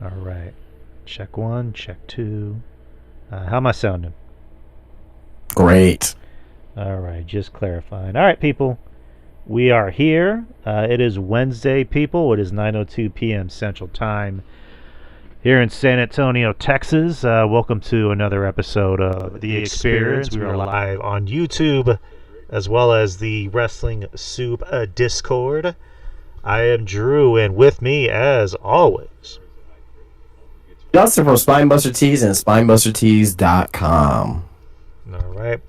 All right. Check one, check two. How am I sounding? Great. All right, just clarifying. All right, people. We are here. It is Wednesday, people. It is 9:02 p.m. Central Time here in San Antonio, Texas. Welcome to another episode of The Experience. We are live on YouTube as well as the Wrestling Soup Discord. I am Drew, and with me, as always, Justin from Spinebuster Tees and spinebustertees.com. all right.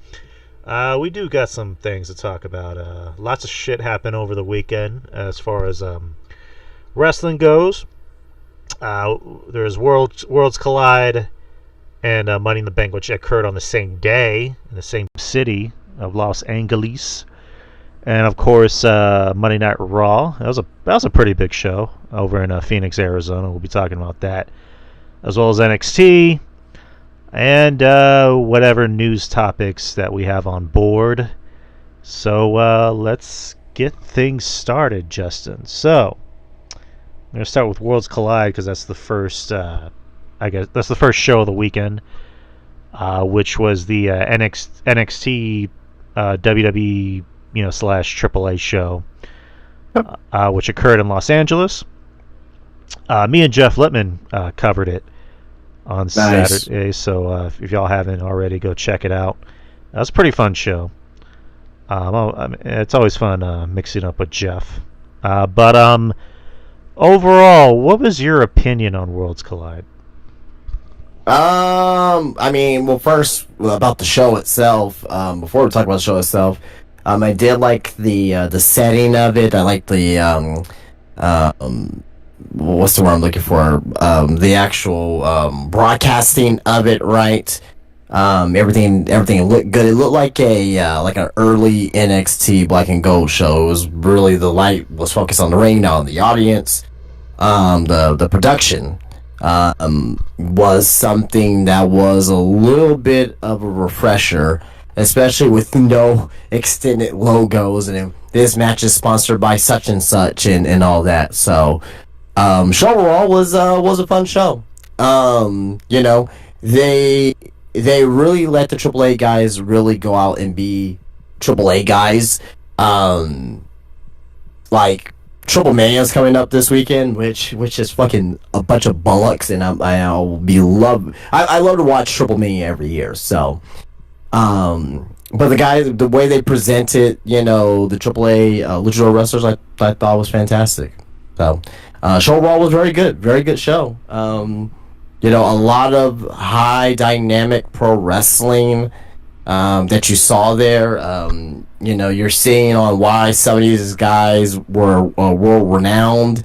We do got some things to talk about. Lots of shit happened over the weekend as far as wrestling goes. There's Worlds Collide and Money in the Bank, which occurred on the same day in the same city of Los Angeles. And of course, Monday Night Raw. That was a pretty big show over in Phoenix, Arizona. We'll be talking about that, as well as NXT and whatever news topics that we have on board. So let's get things started, Justin. So I'm going to start with Worlds Collide because that's the first, I guess that's the first show of the weekend, which was the NXT WWE slash AAA show, which occurred in Los Angeles. Me and Jeff Littman covered it on Saturday, so if y'all haven't already, go check it out. That was a pretty fun show. It's always fun mixing up with Jeff. But overall, what was your opinion on Worlds Collide? First about the show itself. Before we talk about the show itself, I did like the setting of it. I like the what's the word I'm looking for? The actual broadcasting of it, right? Everything looked good. It looked like an early NXT Black and Gold show. It was really, the light was focused on the ring, not on the audience. The production was something that was a little bit of a refresher, especially with no extended logos and this match is sponsored by such and such and all that. So show overall was a fun show. They really let the AAA guys really go out and be AAA guys. Like Triple Mania's coming up this weekend, which is fucking a bunch of bullocks, and I love to watch Triple Mania every year. So, but the way they presented, the AAA luchador wrestlers, I thought was fantastic. So, show overall was very good show. A lot of high dynamic pro wrestling that you saw there. You're seeing on why some of these guys were world renowned.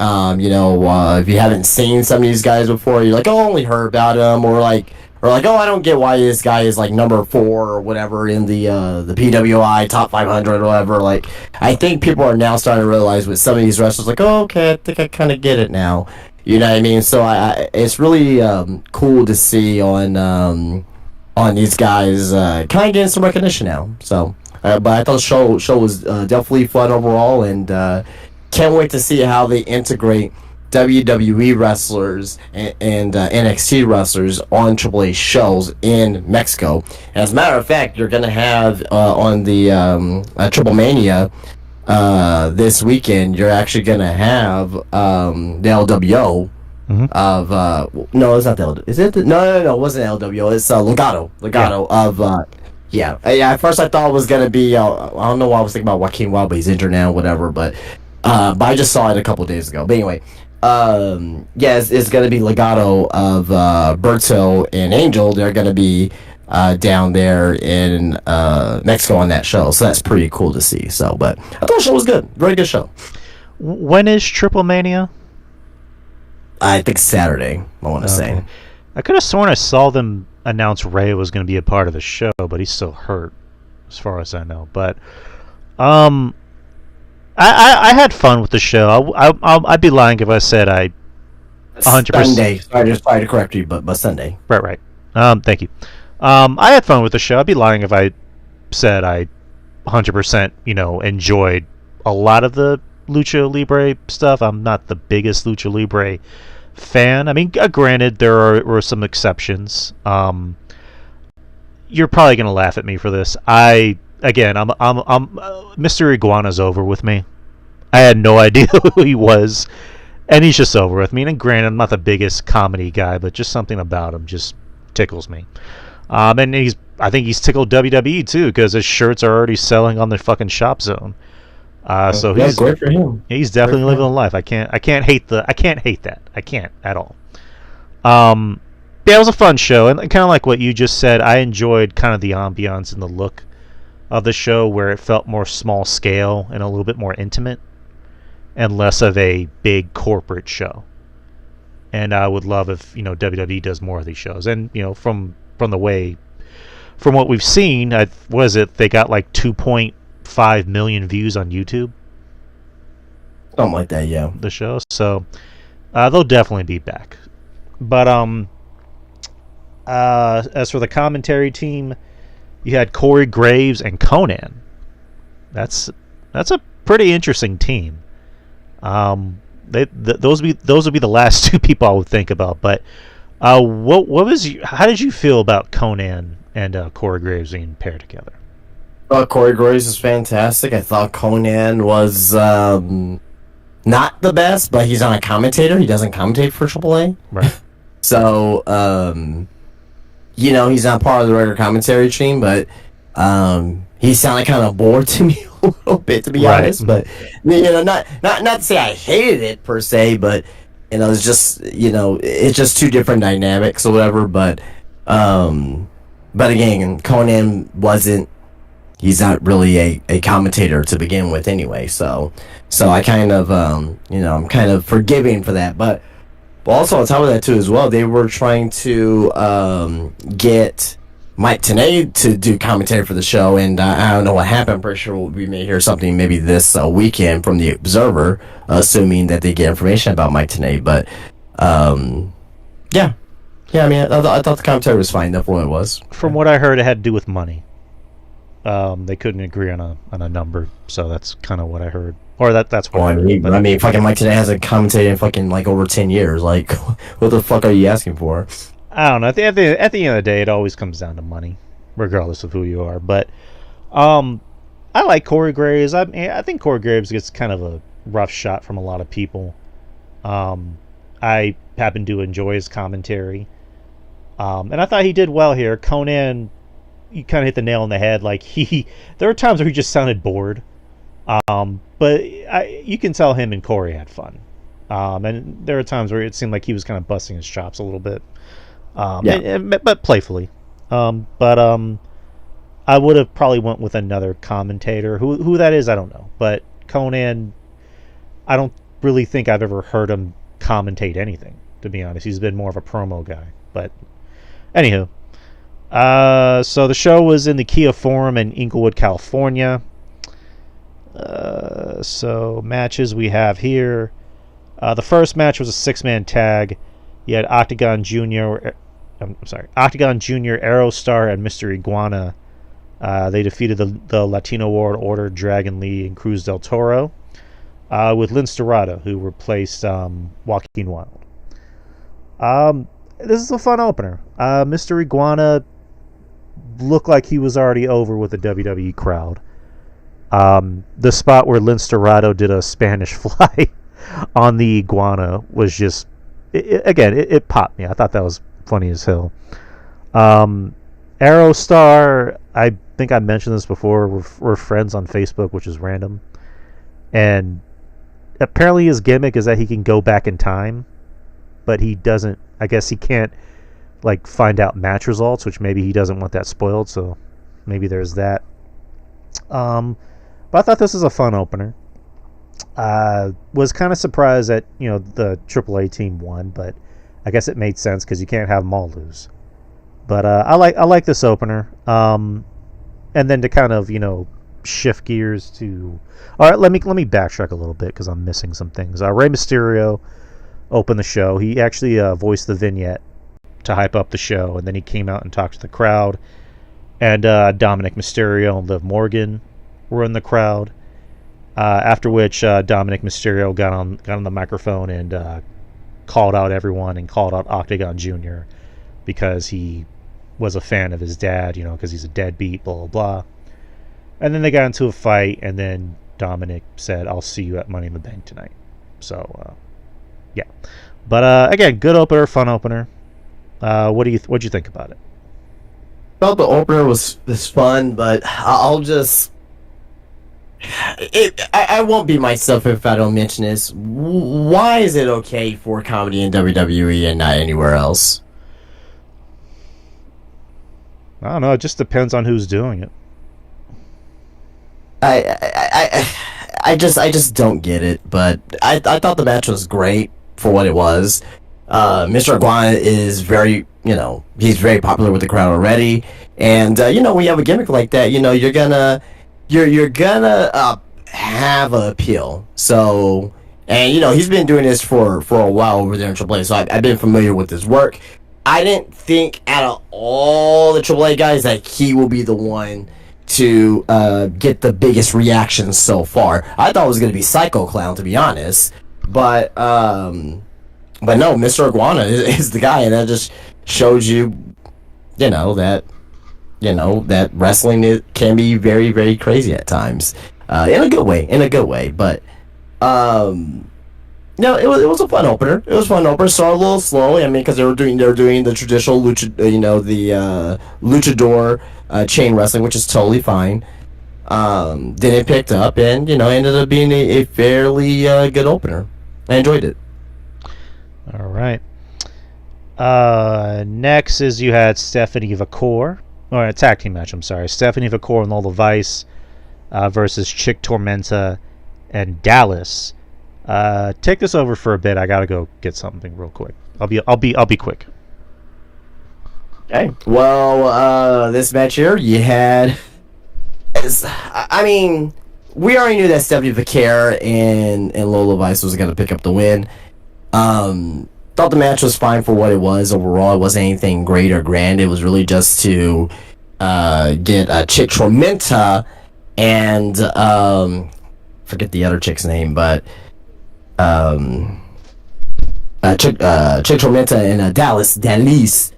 If you haven't seen some of these guys before, you're like, oh, I only heard about them, or like, oh, I don't get why this guy is like number 4 or whatever in the PWI top 500 or whatever. Like, I think people are now starting to realize with some of these wrestlers, like, oh, okay, I think I kind of get it now. You know what I mean? So it's really cool to see on these guys kind of getting some recognition now. So, but I thought the show was definitely fun overall, and can't wait to see how they integrate WWE wrestlers and NXT wrestlers on AAA shows in Mexico. As a matter of fact, you're going to have on the Triple Mania this weekend, you're actually going to have the LWO of no, it's not the LWO. Is it? No, it wasn't LWO. It's Legado of at first I thought it was going to be I don't know why I was thinking about Joaquin Wild, but he's injured now, whatever, but I just saw it a couple days ago. But anyway, it's going to be Legado of Berto and Angel. They're going to be down there in Mexico on that show, so that's pretty cool to see. So, but I thought the show was good. Very good show. When is Triple Mania? I think Saturday, I want to say. I could have sworn I saw them announce Ray was going to be a part of the show, but he's still hurt, as far as I know. But I had fun with the show. I'd be lying if I said I 100%. Sunday. Sorry to correct you, but Sunday. Right. Thank you. I had fun with the show. I'd be lying if I said I 100%, enjoyed a lot of the Lucha Libre stuff. I'm not the biggest Lucha Libre fan. I mean, granted, were some exceptions. You're probably gonna laugh at me for this. I'm Mr. Iguana's over with me. I had no idea who he was, and he's just over with me. And granted, I'm not the biggest comedy guy, but just something about him just tickles me. And I think he's tickled WWE too, because his shirts are already selling on the fucking Shop Zone. So yeah, great for him. He's definitely living the life. I can't hate that. I can't at all. Yeah, it was a fun show, and kind of like what you just said, I enjoyed kind of the ambiance and the look of the show, where it felt more small scale and a little bit more intimate, and less of a big corporate show. And I would love if WWE does more of these shows. And from what we've seen, they got like 2.5 million views on YouTube. Something like that, yeah. The show, so they'll definitely be back. But as for the commentary team, you had Corey Graves and Conan. That's a pretty interesting team. Those would be the last two people I would think about. But how did you feel about Conan and Corey Graves being paired together? Corey Graves is fantastic. I thought Conan was not the best, but he's not a commentator. He doesn't commentate for AAA. Right. So, he's not part of the regular commentary team, but he sounded kind of bored to me a little bit, to be honest. But not to say I hated it per se, but it's just it's just two different dynamics or whatever. But again, Conan wasn't. He's not really a commentator to begin with, anyway. So I kind of I'm kind of forgiving for that, but. But also on top of that too, as well, they were trying to get Mike Tenay to do commentary for the show, and I don't know what happened. I'm pretty sure we may hear something maybe this weekend from the Observer, assuming that they get information about Mike Tenay. But yeah. I mean, I thought the commentary was fine enough for what it was. From what I heard, it had to do with money. They couldn't agree on a number, so that's kind of what I heard. Or that's what I mean, fucking Mike Tenay hasn't commentated in fucking like over 10 years. Like, what the fuck are you asking for? I don't know. At the end of the day, it always comes down to money, regardless of who you are. But I like Corey Graves. I think Corey Graves gets kind of a rough shot from a lot of people. I happen to enjoy his commentary, and I thought he did well here. Conan, you kind of hit the nail on the head. Like there were times where he just sounded bored. But you can tell him and Corey had fun. And there are times where it seemed like he was kind of busting his chops a little bit. But playfully. I would have probably went with another commentator. Who that is, I don't know. But Conan, I don't really think I've ever heard him commentate anything, to be honest. He's been more of a promo guy. But anywho. So the show was in the Kia Forum in Inglewood, California. So matches we have here. The first match was a 6-man tag. You had Octagon Jr. Aerostar, and Mr. Iguana. They defeated the Latino World Order, Dragon Lee, and Cruz del Toro, with Lince Dorado, who replaced Joaquin Wild. This is a fun opener. Mr. Iguana looked like he was already over with the WWE crowd. The spot where Lince Dorado did a Spanish fly on the Iguana was just, it popped me. I thought that was funny as hell. Aerostar, I think I mentioned this before, we're friends on Facebook, which is random. And apparently his gimmick is that he can go back in time, but he doesn't, I guess he can't like find out match results, which maybe he doesn't want that spoiled, so maybe there's that. But I thought this was a fun opener. Was kind of surprised that the AAA team won, but I guess it made sense because you can't have them all lose. But I like this opener. And then to kind of shift gears to, all right, let me backtrack a little bit because I'm missing some things. Rey Mysterio opened the show. He actually voiced the vignette to hype up the show, and then he came out and talked to the crowd. And Dominic Mysterio and Liv Morgan were in the crowd. After which Dominic Mysterio got on the microphone and called out everyone and called out Octagon Jr. because he was a fan of his dad, because he's a deadbeat, blah, blah, blah. And then they got into a fight, and then Dominic said, I'll see you at Money in the Bank tonight. So, yeah. But, again, good opener, fun opener. What'd you think about it? Felt the opener was fun, but I'll just... I won't be myself if I don't mention this. Why is it okay for comedy in WWE and not anywhere else? I don't know. It just depends on who's doing it. I just don't get it. But I thought the match was great for what it was. Mr. Iguana is very, he's very popular with the crowd already. And when you have a gimmick like that, you're gonna have an appeal. So, and he's been doing this for a while over there in AAA. So I've been familiar with his work. I didn't think out of all the AAA guys that he will be the one to get the biggest reactions so far. I thought it was going to be Psycho Clown, to be honest. But no, Mr. Iguana is the guy, and that just shows you, that wrestling can be very, very crazy at times, in a good way. But no, it was a fun opener. Started a little slow. I mean, because they were doing the traditional luchador chain wrestling, which is totally fine. Then it picked up, and ended up being a fairly good opener. I enjoyed it. All right. Next is you had Stephanie Vacour, or a tag team match. I'm sorry, Stephanie Vacour and Lola Vice versus Chick Tormenta and Dallas. Take this over for a bit. I gotta go get something real quick. I'll be quick. Okay. Well, this match here, you had. I mean, we already knew that Stephanie Vaquer and Lola Vice was gonna pick up the win. Thought the match was fine for what it was overall. It wasn't anything great or grand. It was really just to get Chick Tormenta and forget the other chick's name, but Chick Tormenta and Dallas, introduced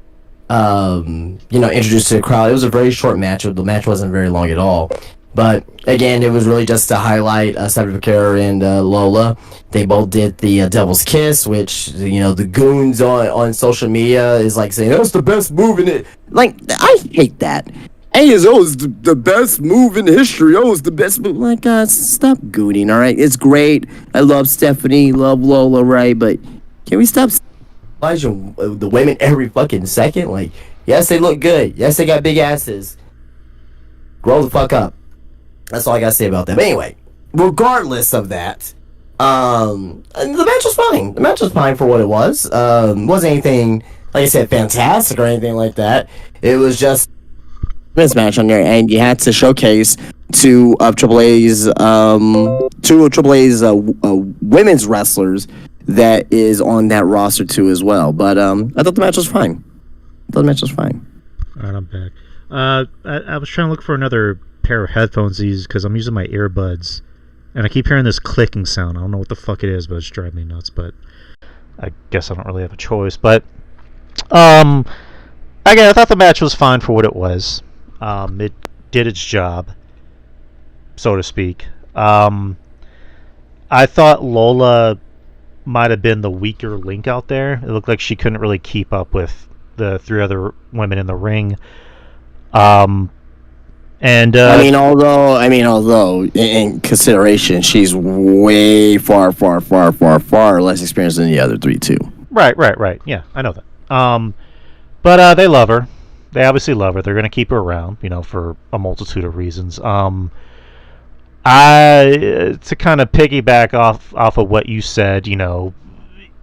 to the crowd. It was a very short match. The match wasn't very long at all. But again, it was really just to highlight Stephanie Vaquer and Lola. They both did the Devil's Kiss, which the goons on social media is like saying, "Oh, it's the best move in it." Like, I hate that. Hey, it's the best move in history. Oh, it's the best move. Like, stop gooning, all right? It's great. I love Stephanie, love Lola, right? But can we stop the women every fucking second? Like, yes, they look good. Yes, they got big asses. Grow the fuck up. That's all I gotta say about that. But anyway, regardless of that, the match was fine. The match was fine for what it was. Wasn't anything, like I said, fantastic or anything like that. It was just this match on there, and you had to showcase two of AAA's women's wrestlers that is on that roster too as well. But I thought the match was fine. All right, I'm back. I was trying to look for another pair of headphones to use because I'm using my earbuds, and I keep hearing this clicking sound. I don't know what the fuck it is, but it's driving me nuts. But I guess I don't really have a choice. But again, I thought the match was fine for what it was. It did its job, so to speak. I thought Lola might have been the weaker link out there. It looked like she couldn't really keep up with the three other women in the ring. Although in consideration, she's way far less experienced than the other three too. Right. Yeah, I know that. But they love her. They obviously love her. They're going to keep her around, for a multitude of reasons. To kind of piggyback off of what you said, and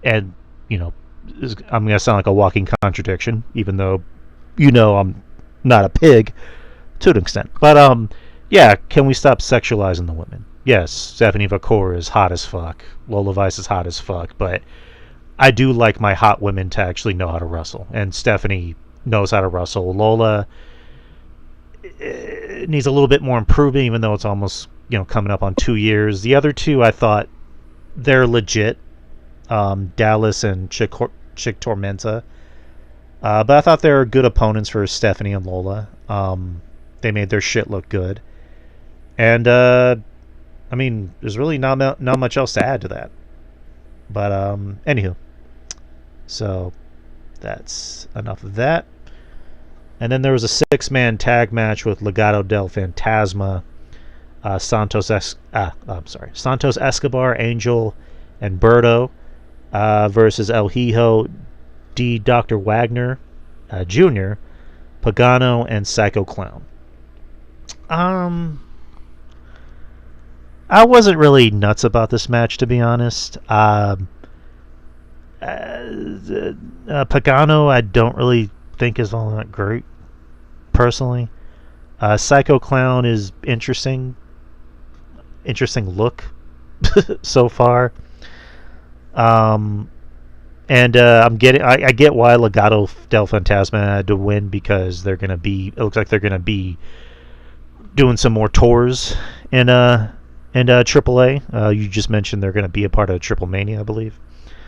I'm going to sound like a walking contradiction, even though I'm not a pig to an extent. But yeah, can we stop sexualizing the women? Yes, Stephanie Vacour is hot as fuck. Lola Vice is hot as fuck, but I do like my hot women to actually know how to wrestle, and Stephanie knows how to wrestle. Lola needs a little bit more improvement, even though it's almost coming up on 2 years. The other two, I thought they're legit. Dallas and Chick Tormenta. But I thought they were good opponents for Stephanie and Lola. They made their shit look good. And, I mean, there's really not much else to add to that. But, anywho. So, that's enough of that. And then there was a 6-man tag match with Legado del Fantasma, Santos Escobar, Angel, and Berto versus El Hijo D. Dr. Wagner Jr., Pagano, and Psycho Clown. I wasn't really nuts about this match, to be honest. Pagano, I don't really think is all that great, personally. Psycho Clown is interesting look so far. And I get why Legado del Fantasma had to win, because it looks like they're gonna be doing some more tours in AAA. You just mentioned they're gonna be a part of Triple Mania, I believe.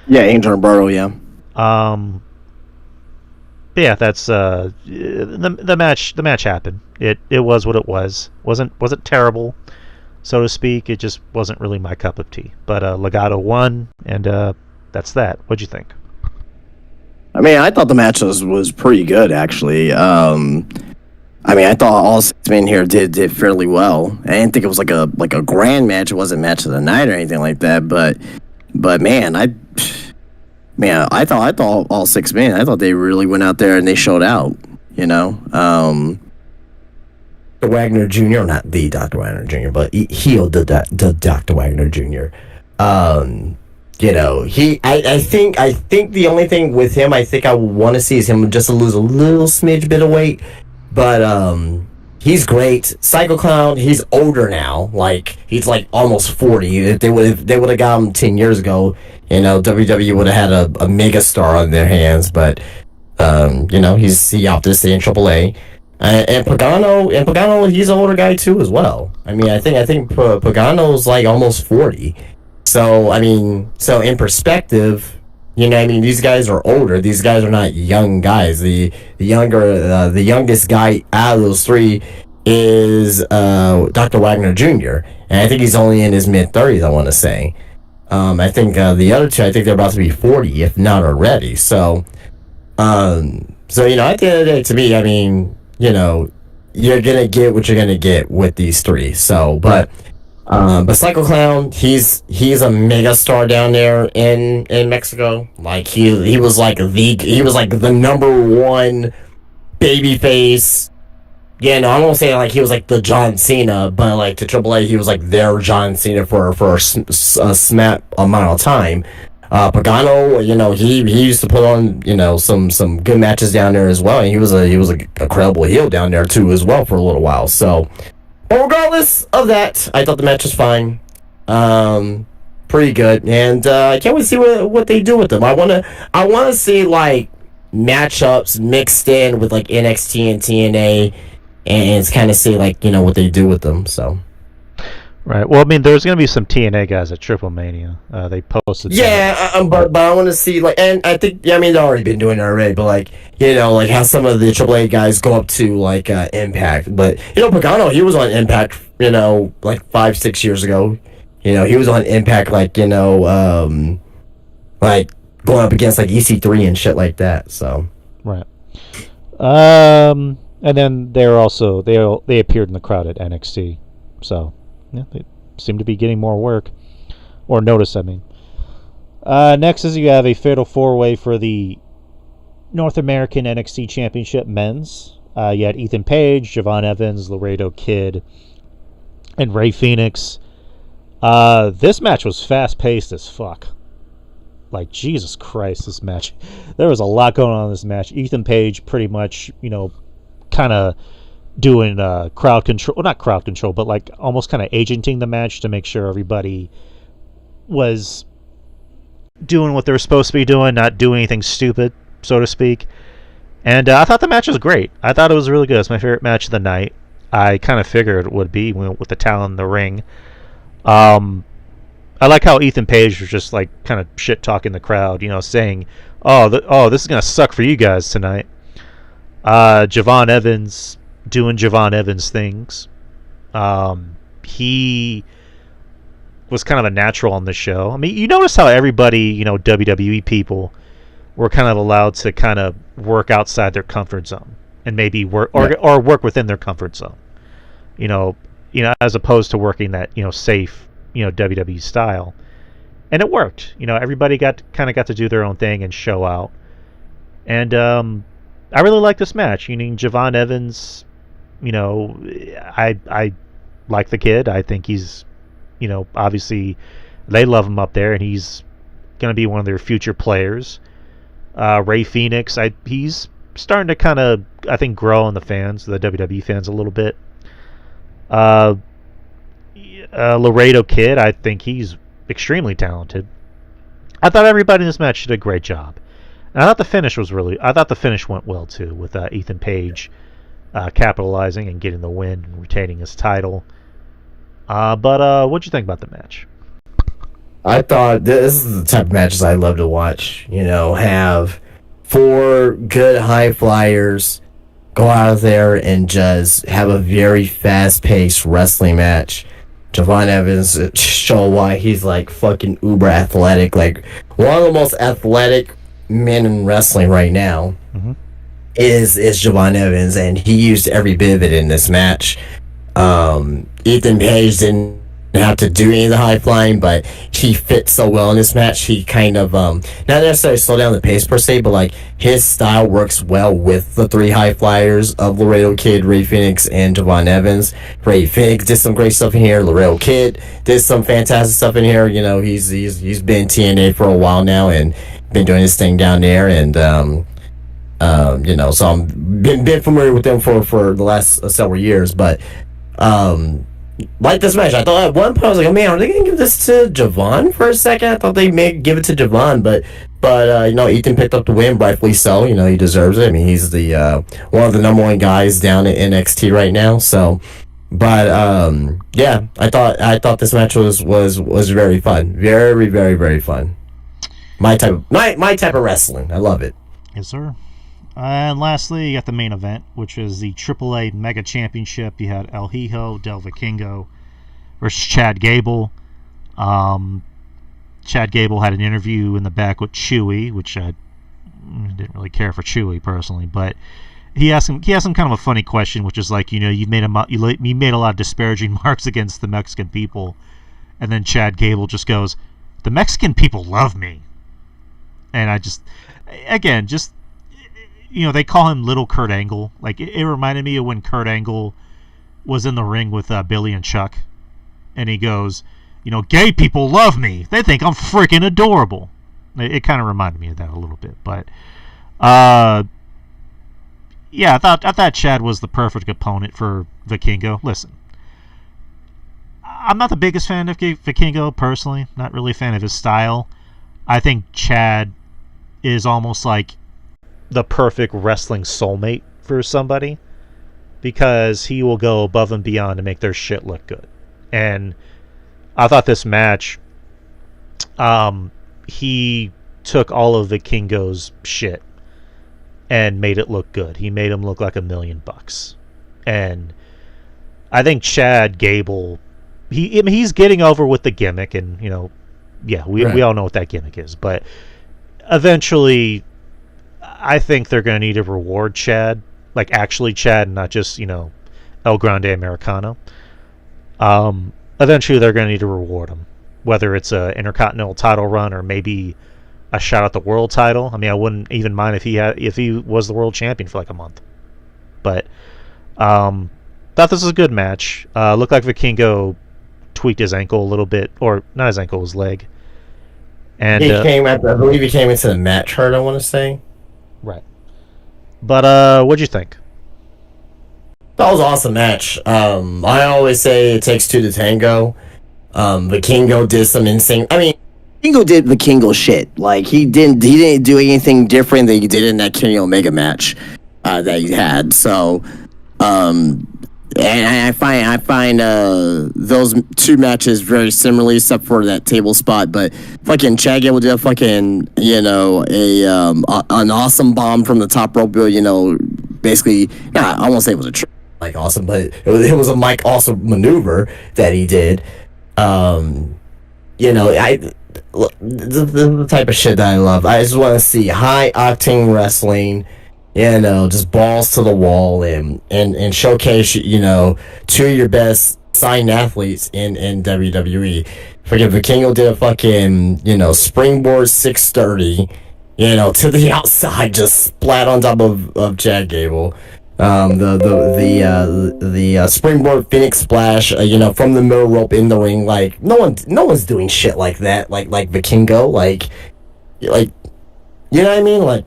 Yeah, Angel and Burrow, yeah. Yeah, that's the match. The match happened. It was what it was. Wasn't terrible, so to speak. It just wasn't really my cup of tea. But Legado won, and that's that. What'd you think? I mean, I thought the match was pretty good, actually. I mean, I thought all 6 men here did fairly well. I didn't think it was like a grand match. It wasn't match of the night or anything like that. But man, I thought all 6 men. I thought they really went out there and they showed out. You know, the Wagner Jr. Not the Dr. Wagner Jr., but he the Dr. Wagner Jr. You know, I think the only thing with him I think I want to see is him just to lose a little smidge bit of weight. But he's great. Psycho Clown, he's older now. Like, he's like almost 40. If they would have got him 10 years ago, you know, WWE would have had a mega star on their hands. But you know, he opted to stay in AAA. And Pagano, he's an older guy too as well. I mean, I think Pagano's like almost 40. So I mean, so in perspective, you know, I mean, these guys are older. These guys are not young guys. The youngest guy out of those 3 is Dr. Wagner Jr. And I think he's only in his mid-30s, I want to say. I think the other 2, I think they're about to be 40, if not already. So you know, at the end of the day, to me, I mean, you know, you're gonna get what you're gonna get with these 3. So, but Psycho Clown, he's a mega star down there in Mexico. Like he was like the number 1 babyface. Yeah, no, I won't say like he was like the John Cena, but like to AAA, he was like their John Cena for a snap amount of time. Pagano, you know, he used to put on, you know, some good matches down there as well, and he was a credible heel down there too as well for a little while. So. But regardless of that, I thought the match was fine. Pretty good. And I can't wait to see what they do with them. I wanna see like matchups mixed in with like NXT and TNA, and kind of see like, you know, what they do with them. So Right. Well, I mean, there's going to be some TNA guys at Triple Mania. They posted. Yeah, but I want to see like, and I think, yeah, I mean, they've already been doing it already, but like, you know, like how some of the AAA guys go up to like Impact. But you know, Pagano, he was on Impact, you know, like 5-6 years ago. You know, he was on Impact, like, you know, like going up against like EC3 and shit like that. So right. And then they're also they appeared in the crowd at NXT. So. Yeah, they seem to be getting more work. Or notice, I mean. Next is you have a fatal 4-way for the North American NXT Championship men's. You had Ethan Page, Javon Evans, Laredo Kid, and Ray Phoenix. This match was fast-paced as fuck. Like, Jesus Christ, this match. There was a lot going on in this match. Ethan Page pretty much, you know, kind of doing crowd control, well, not crowd control, but like almost kind of agenting the match to make sure everybody was doing what they were supposed to be doing, not doing anything stupid, so to speak. And I thought the match was great. I thought it was really good. It's my favorite match of the night. I kind of figured it would be with the talent in the ring. I I like how Ethan Page was just like kind of shit talking the crowd, saying, "Oh, this is gonna suck for you guys tonight." Javon Evans doing Javon Evans things. He was kind of a natural on the show. I mean, you notice how everybody, WWE people were kind of allowed to kind of work outside their comfort zone and maybe work or work within their comfort zone. As opposed to working that safe WWE style, and it worked. Everybody got to do their own thing and show out, and I really like this match. Javon Evans, I like the kid. I think he's, obviously they love him up there, and he's going to be one of their future players. Ray Phoenix, he's starting to kind of, I think, grow on the WWE fans a little bit. Laredo Kid, I think he's extremely talented. I thought everybody in this match did a great job. And I thought the finish went well too, with Ethan Page capitalizing and getting the win and retaining his title. But what'd you think about the match? I thought this is the type of matches I love to watch. Have 4 good high flyers go out there and just have a very fast-paced wrestling match. Javon Evans show why he's like fucking uber athletic, like one of the most athletic men in wrestling right now. Mm-hmm. is Javon Evans, and he used every bit of it in this match. Ethan Page didn't have to do any of the high flying, but he fit so well in this match. He kind of not necessarily slow down the pace per se, but like his style works well with the 3 high flyers of Laredo Kid, Ray Phoenix, and Javon Evans. Ray Phoenix did some great stuff in here. Laredo Kid did some fantastic stuff in here. He's been TNA for a while now and been doing his thing down there, and so I'm been familiar with them for the last several years, but like this match, I thought at one point I was like, oh man, are they gonna give this to Javon for a second? I thought they may give it to Javon, but Ethan picked up the win, rightfully so. He deserves it. I mean, he's the one of the number 1 guys down at NXT right now. So, but yeah, I thought this match was very fun, very very very fun. My type of wrestling. I love it. Yes, sir. And lastly, you got the main event, which is the AAA Mega Championship. You had El Hijo del Vikingo versus Chad Gable. Chad Gable had an interview in the back with Chewy, which I didn't really care for Chewy personally, but he asked him kind of a funny question, which is like, you made a lot of disparaging marks against the Mexican people, and then Chad Gable just goes, "The Mexican people love me," and I just they call him Little Kurt Angle. Like, it reminded me of when Kurt Angle was in the ring with Billy and Chuck. And he goes, "Gay people love me. They think I'm freaking adorable." It kind of reminded me of that a little bit. But, yeah, I thought Chad was the perfect opponent for Vikingo. Listen, I'm not the biggest fan of Vikingo, personally. Not really a fan of his style. I think Chad is almost like the perfect wrestling soulmate for somebody, because he will go above and beyond to make their shit look good. And I thought this match, he took all of Vikingo's shit and made it look good. He made him look like $1 million. And I think Chad Gable, he's getting over with the gimmick, and we all know what that gimmick is, but eventually I think they're going to need to reward Chad, like actually Chad, not just, El Grande Americano. Eventually they're going to need to reward him, whether it's a Intercontinental title run or maybe a shot at the world title. I mean, I wouldn't even mind if he was the world champion for like a month. But thought this was a good match. Looked like Vikingo tweaked his ankle a little bit, or not his ankle, his leg. And I believe he came into the match hurt, I want to say. Right. But what'd you think? That was an awesome match. I always say it takes 2 to tango. Vikingo did some insane. I mean, Vikingo did Vikingo shit. Like, he didn't do anything different than he did in that Kenny Omega match that he had. So, and I find those two matches very similarly, except for that table spot. But fucking Chad Gable did a fucking an awesome bomb from the top rope. Basically, I won't say it was a Mike Awesome, but it was a Mike Awesome maneuver that he did. The type of shit that I love. I just want to see high octane wrestling. Just balls to the wall and showcase, two of your best signed athletes in WWE. Fucking Vikingo did a fucking, springboard 630, to the outside, just splat on top of Chad Gable. The springboard Phoenix splash, from the middle rope in the ring. Like no one's doing shit like that. Like Vikingo, like you know what I mean?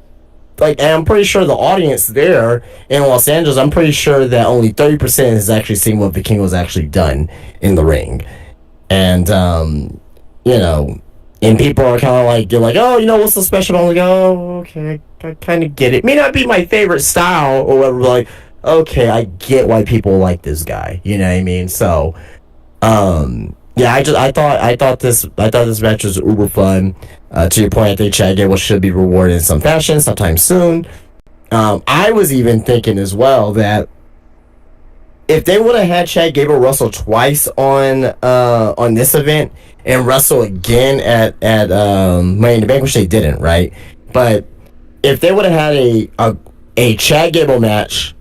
And I'm pretty sure the audience there in Los Angeles, I'm pretty sure that only 30% has actually seen what Vikingo's actually done in the ring. And, and people are kind of like, you're like, oh, what's so special? I'm like, oh, okay, I kind of get it. May not be my favorite style or whatever, but like, okay, I get why people like this guy. You know what I mean? So, yeah, I thought this match was uber fun. To your point, I think Chad Gable should be rewarded in some fashion sometime soon. I was even thinking as well that if they would have had Chad Gable wrestle twice on this event and wrestle again at Money in the Bank, which they didn't, right? But if they would have had a Chad Gable match,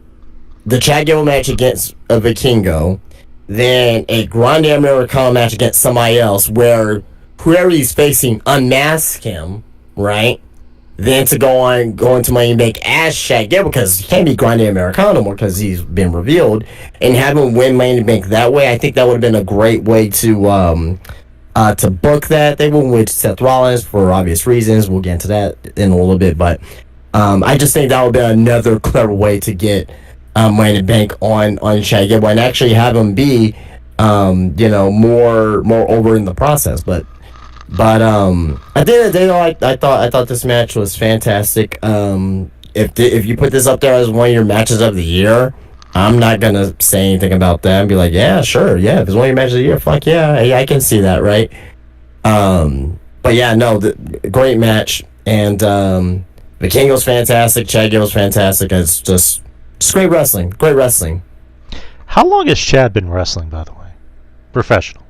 the Chad Gable match against a Vikingo, then a Grande Americano match against somebody else where whoever he's facing unmask him, right? Then to go into Money in the Bank as Chad Gable, because he can't be Grande Americano no more because he's been revealed, and have him win Money in the Bank that way. I think that would have been a great way to book that. They went with Seth Rollins for obvious reasons. We'll get into that in a little bit, but I just think that would be another clever way to get Money in the Bank on Chad Gable and actually have him be more over in the process. But at the end of the day, though, I thought this match was fantastic. If you put this up there as one of your matches of the year, I'm not gonna say anything about that and be like, yeah, sure, yeah, if it's one of your matches of the year, fuck yeah, I can see that, right? But yeah, no, great match, and Vikingo's fantastic, Chad Gable's fantastic. It's just great wrestling, great wrestling. How long has Chad been wrestling, by the way? Professional.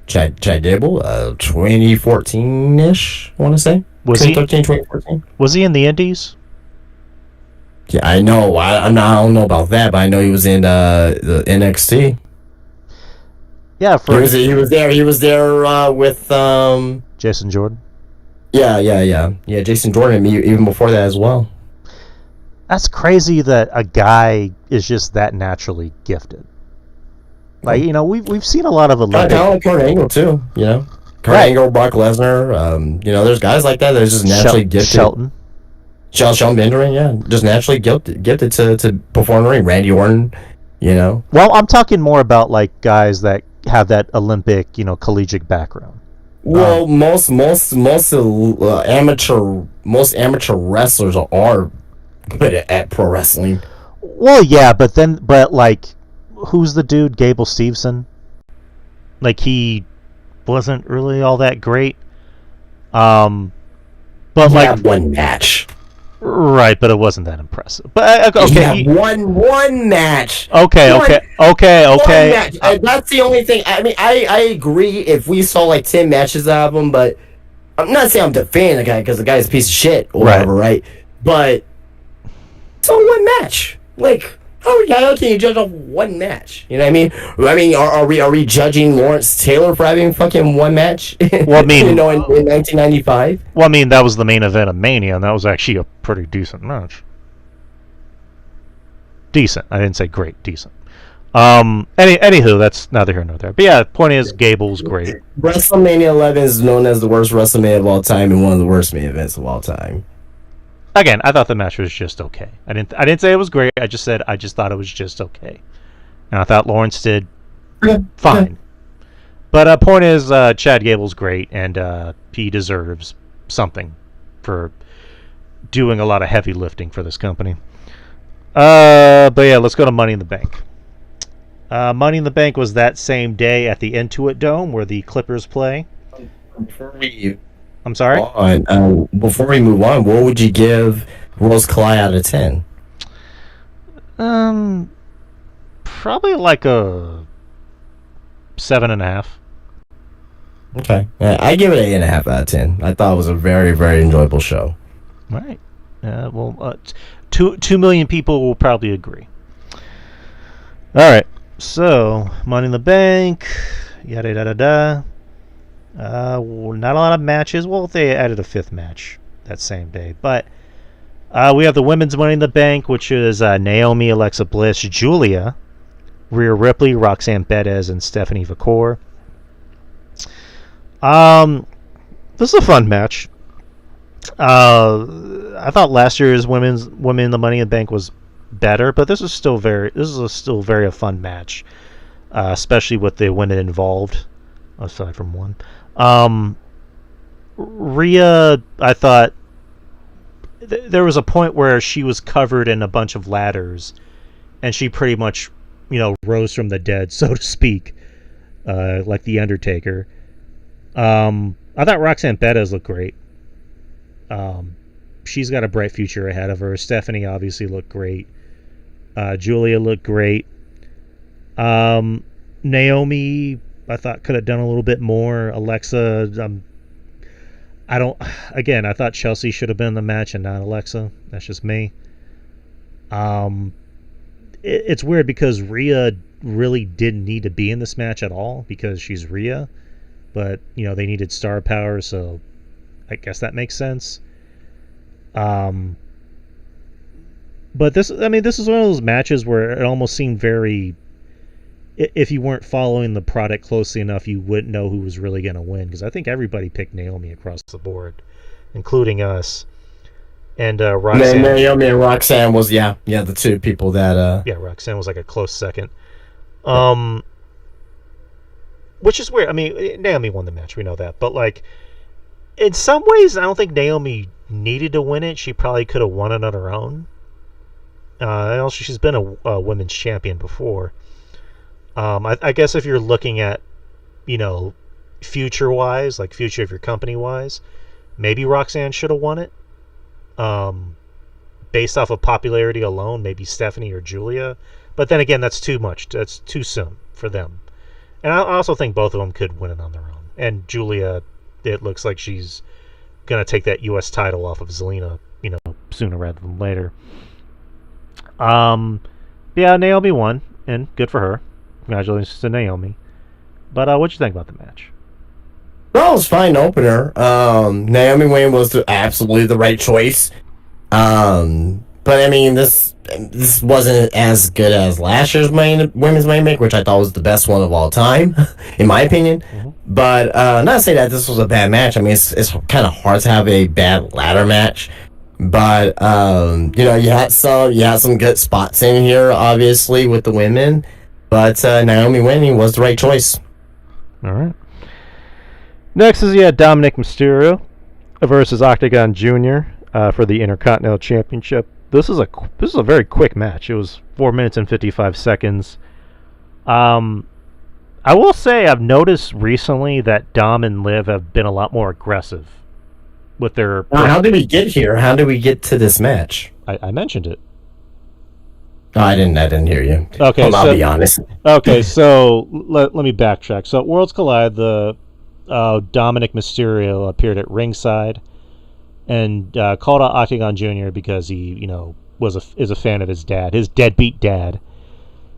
Chad Gable, 2014-ish, I want to say. 2014. Was he in the Indies? Yeah, I know. I don't know about that, but I know he was in the NXT. Yeah, he was there. He was there with Jason Jordan. Yeah. Jason Jordan, even before that as well. That's crazy that a guy is just that naturally gifted. Like, we've seen a lot of Olympic... Kind of like Kurt Angle, too, Kurt Angle, Brock Lesnar, there's guys like that just naturally gifted. Shelton Bender, yeah, just naturally gifted to perform in the ring. Randy Orton, Well, I'm talking more about, like, guys that have that Olympic, collegiate background. Well, most amateur wrestlers are good at pro wrestling. Well, yeah, but like... Who's the dude? Gable Steveson? Like, he wasn't really all that great. But like one match, right? But it wasn't that impressive. But okay, one match. Okay. Match. That's the only thing. I mean, I agree. If we saw like 10 matches out of him, but I'm not saying I'm defending the guy because the guy's a piece of shit or whatever, right? But it's only one match, like. How can you judge off one match? You know what I mean? Are we judging Lawrence Taylor for having fucking one match? Well, I mean, in 1995. Well, I mean, that was the main event of Mania, and that was actually a pretty decent match. Decent. I didn't say great. Decent. Anywho, that's neither here nor there. But yeah, the point is, Gable's great. WrestleMania 11 is known as the worst WrestleMania of all time and one of the worst main events of all time. Again, I thought the match was just okay. I didn't say it was great. I just said I just thought it was just okay, and I thought Lawrence did fine. But point is, Chad Gable's great, and he deserves something for doing a lot of heavy lifting for this company. But yeah, let's go to Money in the Bank. Money in the Bank was that same day at the Intuit Dome where the Clippers play. Before we I'm sorry? before we move on, what would you give Worlds Collide out of 10? Um, Probably like a 7.5. Okay. I give it 8.5 out of 10. I thought it was a very, very enjoyable show. Right. Well, 2 million people will probably agree. All right. So, Money in the Bank, yada yada yada. Not a lot of matches. Well, they added a fifth match that same day, but we have the women's Money in the Bank, which is Naomi, Alexa Bliss, Julia, Rhea Ripley, Roxanne Perez, and Stephanie Vacour. This is a fun match. I thought last year's Women in the Money in the Bank was better, but this is still very a fun match, especially with the women involved, aside from one. Rhea, I thought there was a point where she was covered in a bunch of ladders, and she pretty much, rose from the dead, so to speak, like the Undertaker. I thought Roxanne Perez looked great. She's got a bright future ahead of her. Stephanie obviously looked great. Julia looked great. Naomi, I thought could have done a little bit more. Alexa, I thought Chelsea should have been in the match and not Alexa. That's just me. It's weird because Rhea really didn't need to be in this match at all because she's Rhea, but they needed star power, so I guess that makes sense. But this is one of those matches where it almost seemed very, if you weren't following the product closely enough, you wouldn't know who was really going to win, because I think everybody picked Naomi across the board, including us. And Roxanne. Naomi and Roxanne was the two people that. Yeah, Roxanne was like a close second. Which is weird. Naomi won the match, we know that, but like, in some ways, I don't think Naomi needed to win it. She probably could have won it on her own. And also, she's been a women's champion before. I guess if you're looking at, future-wise, like future of your company-wise, maybe Roxanne should have won it. Based off of popularity alone, maybe Stephanie or Julia. But then again, that's too much. That's too soon for them. And I also think both of them could win it on their own. And Julia, it looks like she's going to take that U.S. title off of Zelina, sooner rather than later. Yeah, Naomi won, and good for her. Congratulations to Naomi. But what'd you think about the match? Well, it was a fine opener. Naomi Wayne was absolutely the right choice. But this wasn't as good as last year's women's main event, which I thought was the best one of all time, in my opinion. Mm-hmm. But not to say that this was a bad match. It's kind of hard to have a bad ladder match. But you had some good spots in here, obviously, with the women. But Naomi winning was the right choice. All right. Next is Dominic Mysterio versus Octagon Jr. For the Intercontinental Championship. This is a very quick match. It was 4 minutes and 55 seconds. I will say I've noticed recently that Dom and Liv have been a lot more aggressive with their. How did we get here? How did we get to this match? I mentioned it. Oh, I didn't hear you. Okay, I'll be honest. Okay, so let me backtrack. So at Worlds Collide, the Dominic Mysterio appeared at ringside and called out Octagon Jr. because he, is a fan of his dad, his deadbeat dad.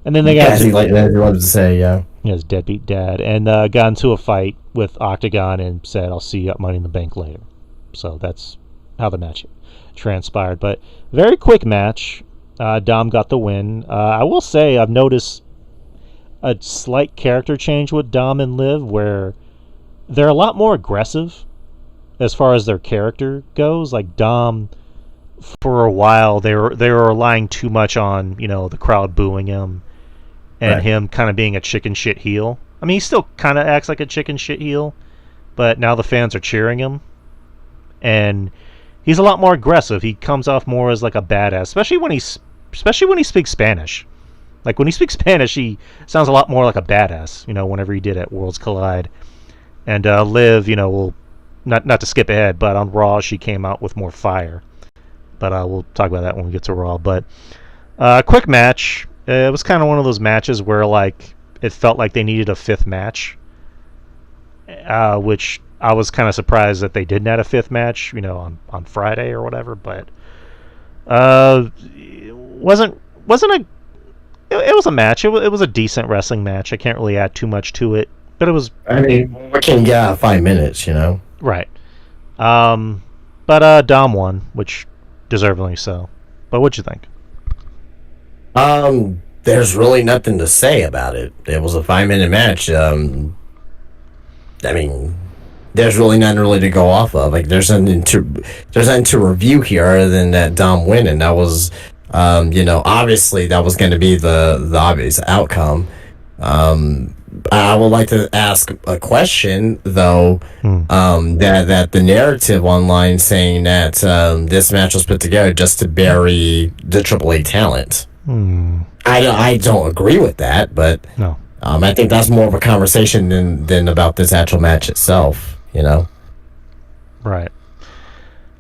And then they got to say, yeah, his deadbeat dad, and got into a fight with Octagon and said, "I'll see you at Money in the Bank later." So that's how the match transpired. But very quick match. Dom got the win. I will say I've noticed a slight character change with Dom and Liv, where they're a lot more aggressive as far as their character goes. Like Dom, for a while, they were relying too much on the crowd booing him and him kind of being a chicken shit heel. He still kind of acts like a chicken shit heel, but now the fans are cheering him, and he's a lot more aggressive. He comes off more as like a badass, especially when he speaks Spanish. Like when he speaks Spanish, he sounds a lot more like a badass. Whenever he did at Worlds Collide, and Liv, will not to skip ahead, but on Raw she came out with more fire. But we'll talk about that when we get to Raw. But quick match. It was kind of one of those matches where like it felt like they needed a fifth match, which I was kind of surprised that they didn't add a fifth match, on Friday or whatever. But it wasn't a. It was a match. It was a decent wrestling match. I can't really add too much to it, but it was. I mean, what can you get out of 5 minutes, Right. But Dom won, which deservedly so. But what'd you think? There's really nothing to say about it. It was a 5-minute match. I mean, there's really nothing really to go off of. Like, there's nothing to review here other than that Dom winning. That was, obviously that was going to be the obvious outcome. I would like to ask a question, though. That the narrative online saying that this match was put together just to bury the AAA talent. I don't agree with that, but no. I think that's more of a conversation than about this actual match itself. Right.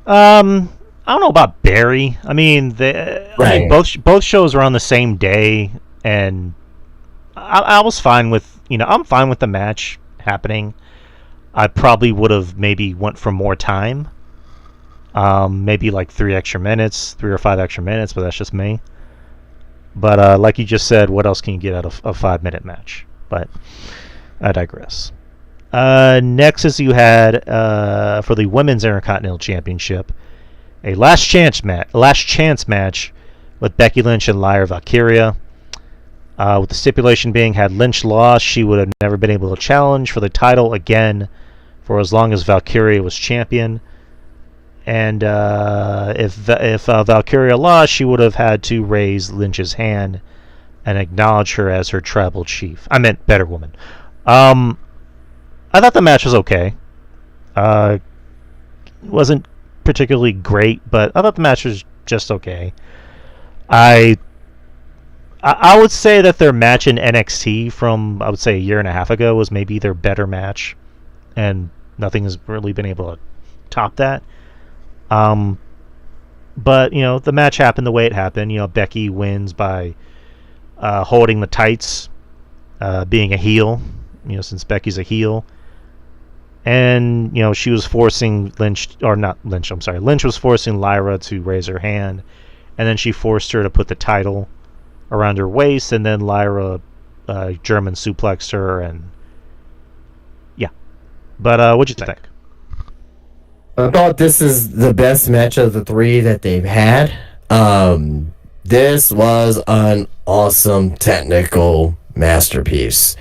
I don't know about Barry. I mean, both shows were on the same day, and I was fine with I'm fine with the match happening. I probably would have maybe went for more time. Maybe like 3 or 5 extra minutes, but that's just me. But like you just said, what else can you get out of a 5-minute match? But I digress. Next is you had for the Women's Intercontinental Championship a last chance match with Becky Lynch and Lyra Valkyria. With the stipulation being, had Lynch lost, she would have never been able to challenge for the title again for as long as Valkyria was champion. And if Valkyria lost, she would have had to raise Lynch's hand and acknowledge her as her tribal chief. I meant better woman. I thought the match was okay. It wasn't particularly great, but I thought the match was just okay. I would say that their match in NXT from, I would say, a year and a half ago was maybe their better match, and nothing has really been able to top that. But, the match happened the way it happened. Becky wins by holding the tights, being a heel, since Becky's a heel. And, she was forcing Lynch was forcing Lyra to raise her hand, and then she forced her to put the title around her waist, and then Lyra German suplexed her, and yeah. But what'd you think? I thought this is the best match of the 3 that they've had. This was an awesome technical masterpiece.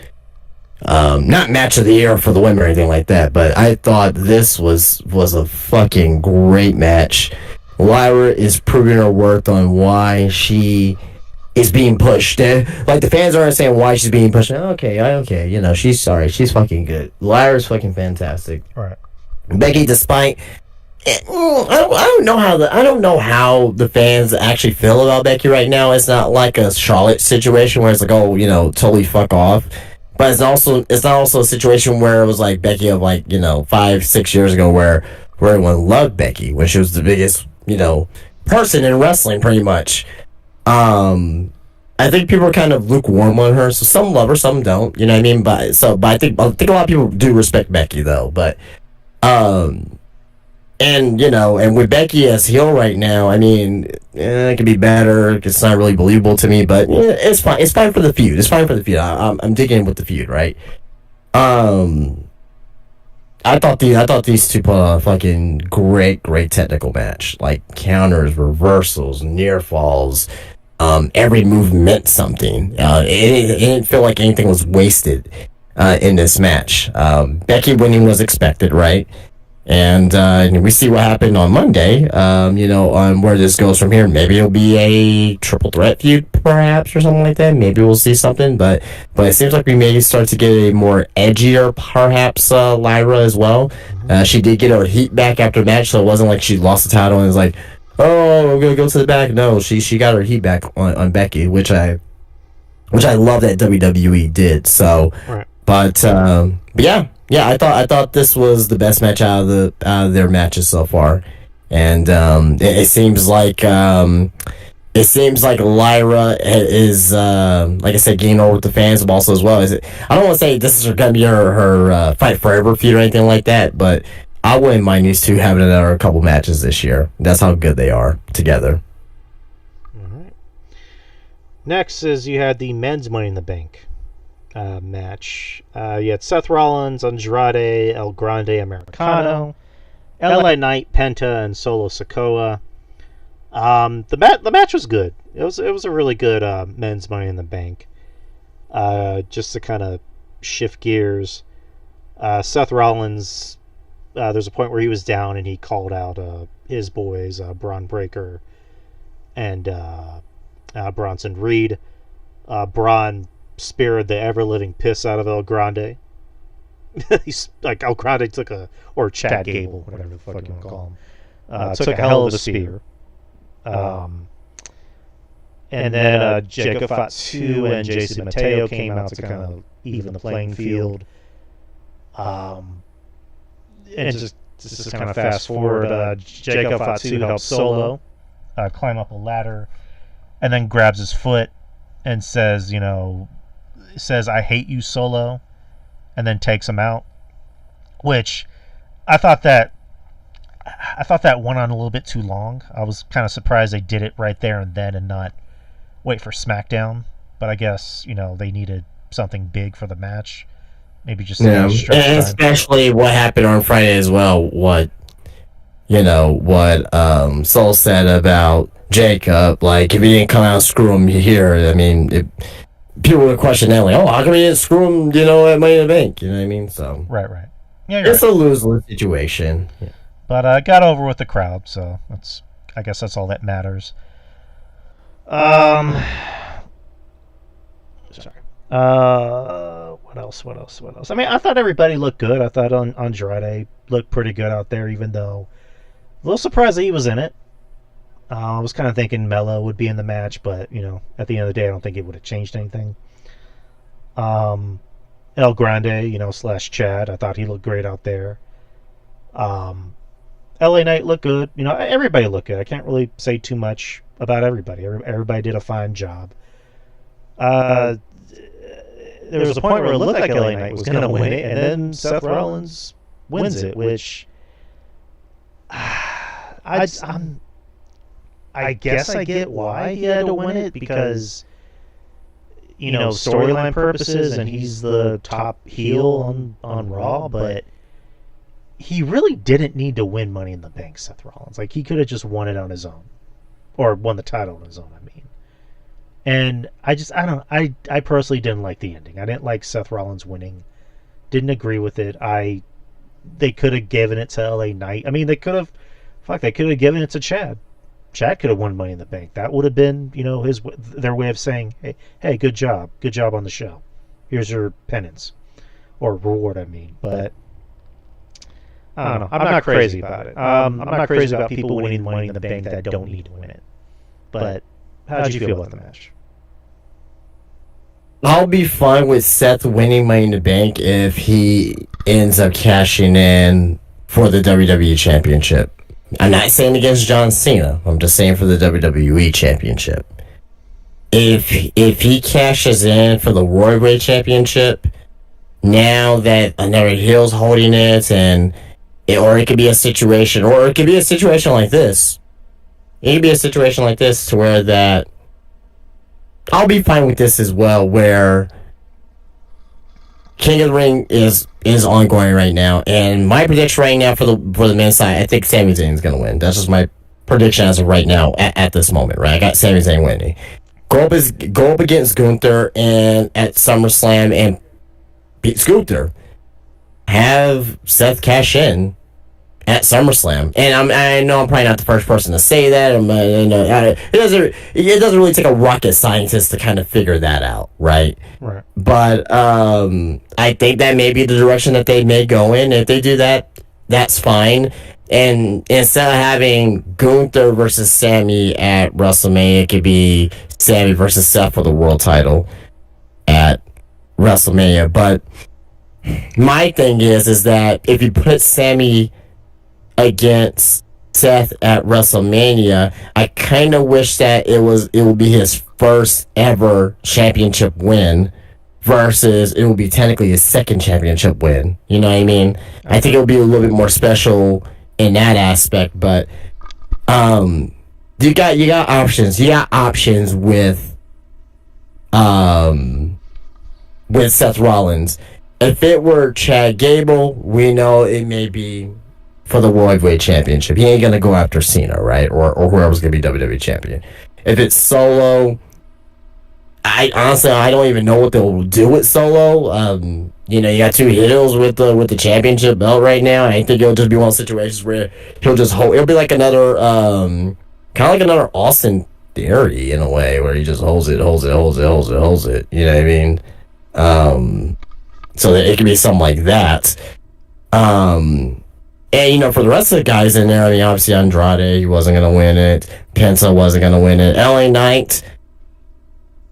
Not match of the year for the women or anything like that, but I thought this was a fucking great match. Lyra is proving her worth on why she is being pushed. Like, the fans don't understand why she's being pushed. Okay, she's sorry. She's fucking good. Lyra's fucking fantastic. Right. Becky, despite I don't know how the fans actually feel about Becky right now. It's not like a Charlotte situation where it's like, totally fuck off. But it's not also a situation where it was like Becky of 5-6 years ago where everyone loved Becky when she was the biggest person in wrestling pretty much. I think people are kind of lukewarm on her, so some love her, some don't. You know what I mean? But I think a lot of people do respect Becky though. But and with Becky as heel right now, I mean, it could be better. It's not really believable to me, but it's fine. It's fine for the feud. I'm digging in with the feud, right? I thought these two put on a fucking great technical match. Like counters, reversals, near falls. Every move meant something. It didn't feel like anything was wasted in this match. Becky winning was expected, right? And we see what happened on Monday, on where this goes from here. Maybe it'll be a triple threat feud, perhaps, or something like that. Maybe we'll see something, but it seems like we may start to get a more edgier, perhaps, Lyra as well. She did get her heat back after the match, so it wasn't like she lost the title and was like, oh, we're gonna go to the back. No, she got her heat back on Becky, which I which I love that WWE did. So, Right. but yeah, I thought this was the best match out of their matches so far, and it seems like Lyra is, like I said, getting over with the fans, but also as well. I don't want to say this is gonna be her fight forever feud or anything like that, but I wouldn't mind these two having another couple matches this year. That's how good they are together. All right. Next is you had the men's Money in the Bank match. You had Seth Rollins, Andrade, El Grande Americano, LA Knight, Penta, and Solo Sikoa. The match was good. It was a really good men's Money in the Bank. Just to kind of shift gears, Seth Rollins. There's a point where he was down and he called out his boys, Braun Breaker and Bronson Reed. Braun speared the ever-living piss out of El Grande. He's like El Grande or Chad Gable, whatever the fuck you want to call him. Took a hell of a spear. And then Jacob Fatu and Jason Mateo came out to kind of even the playing field. And just kind of fast forward, Jacob Fatu helps Solo climb up a ladder, and then grabs his foot and says, "I hate you, Solo," and then takes him out. Which I thought that went on a little bit too long. I was kind of surprised they did it right there and then and not wait for SmackDown. But I guess they needed something big for the match. Maybe just and especially what happened on Friday as well. What Soul said about Jacob, like if he didn't come out and screw him here, I mean, people would question that, like, oh, how come he didn't screw him, at Money in the Bank? You know what I mean? So right, yeah, it's a lose-lose situation. Yeah. But I got over with the crowd, so I guess that's all that matters. What else? I mean, I thought everybody looked good. I thought Andrade looked pretty good out there, even though a little surprised that he was in it. I was kind of thinking Melo would be in the match, but at the end of the day, I don't think it would have changed anything. El Grande, / Chad, I thought he looked great out there. LA Knight looked good. Everybody looked good. I can't really say too much about everybody. Everybody did a fine job. There was a point where it looked like LA Knight was going to win it, and then Seth Rollins wins it, which I guess I get why he had to win it, because storyline purposes, and he's the top heel on Raw, but he really didn't need to win Money in the Bank, Seth Rollins. Like, he could have just won it on his own, or won the title on his own, I mean. And I personally didn't like the ending. I didn't like Seth Rollins winning. Didn't agree with it. They could have given it to LA Knight. I mean, they could have given it to Chad. Chad could have won Money in the Bank. That would have been, their way of saying, hey, good job on the show. Here's your penance, or reward, I mean. But I don't know. I'm not crazy about it. I'm not crazy about people winning Money in the Bank that don't need to win it. But how did you feel about the match? I'll be fine with Seth winning Money in the Bank if he ends up cashing in for the WWE Championship. I'm not saying against John Cena. I'm just saying for the WWE Championship. If he cashes in for the World Heavyweight Championship, now that another heel's holding it, or it could be a situation like this. It could be a situation like this to where that I'll be fine with this as well, where King of the Ring is ongoing right now, and my prediction right now for the men's side, I think Sami Zayn's gonna win. That's just my prediction as of right now at this moment, right? I got Sami Zayn winning. Go up against Gunther and at SummerSlam and beat Gunther. Have Seth cash in at SummerSlam, and I know I'm probably not the first person to say that. It doesn't really take a rocket scientist to kind of figure that out, right? Right. But I think that may be the direction that they may go in. If they do that, that's fine. And instead of having Gunther versus Sammy at WrestleMania, it could be Sammy versus Seth for the world title. at WrestleMania. But my thing is that if you put Sammy against Seth at WrestleMania, I kind of wish that it would be his first ever championship win versus it will be technically his second championship win. You know what I mean? I think it will be a little bit more special in that aspect, but you got options. You got options with Seth Rollins. If it were Chad Gable, we know it may be for the World Heavyweight Championship. He ain't gonna go after Cena, right? Or whoever's gonna be WWE champion. If it's Solo, I honestly don't even know what they'll do with Solo. You got two heels with the championship belt right now. I think it'll just be one of those situations where he'll just hold. It'll be like another kind of like another Austin Theory in a way, where he just holds it. You know what I mean? So that it could be something like that. And for the rest of the guys in there, I mean, obviously Andrade, he wasn't gonna win it. Penta wasn't gonna win it. LA Knight,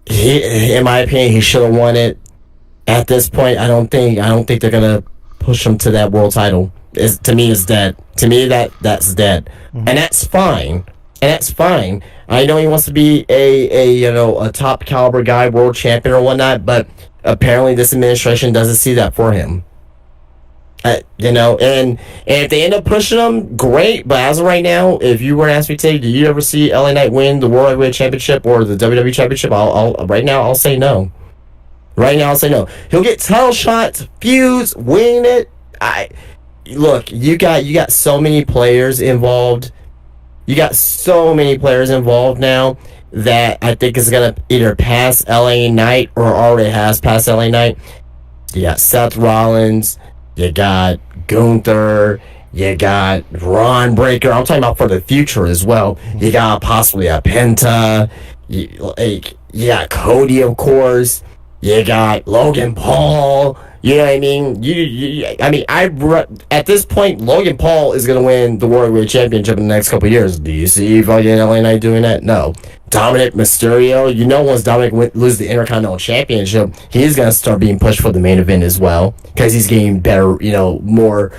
in my opinion, he should have won it. At this point, I don't think they're gonna push him to that world title. To me, it's dead. To me, that's dead, and that's fine. I know he wants to be a top caliber guy, world champion or whatnot, but apparently this administration doesn't see that for him. And if they end up pushing him, great. But as of right now, if you were to ask me today, do you ever see LA Knight win the World Heavyweight Championship or the WWE Championship? I'll say no. Right now, I'll say no. He'll get title shots, feuds, win it. Look, you got so many players involved. You got so many players involved now that I think it's gonna either pass LA Knight or already has passed LA Knight. You got Seth Rollins. You got Gunther. You got Ron Breaker. I'm talking about for the future as well. You got possibly a Penta. You got Cody, of course. You got Logan Paul. You know what I mean? At this point, Logan Paul is going to win the World Heavyweight Championship in the next couple of years. Do you see fucking LA Knight doing that? No. Dominic Mysterio, once Dominic loses the Intercontinental Championship, he's going to start being pushed for the main event as well, because he's getting better, more,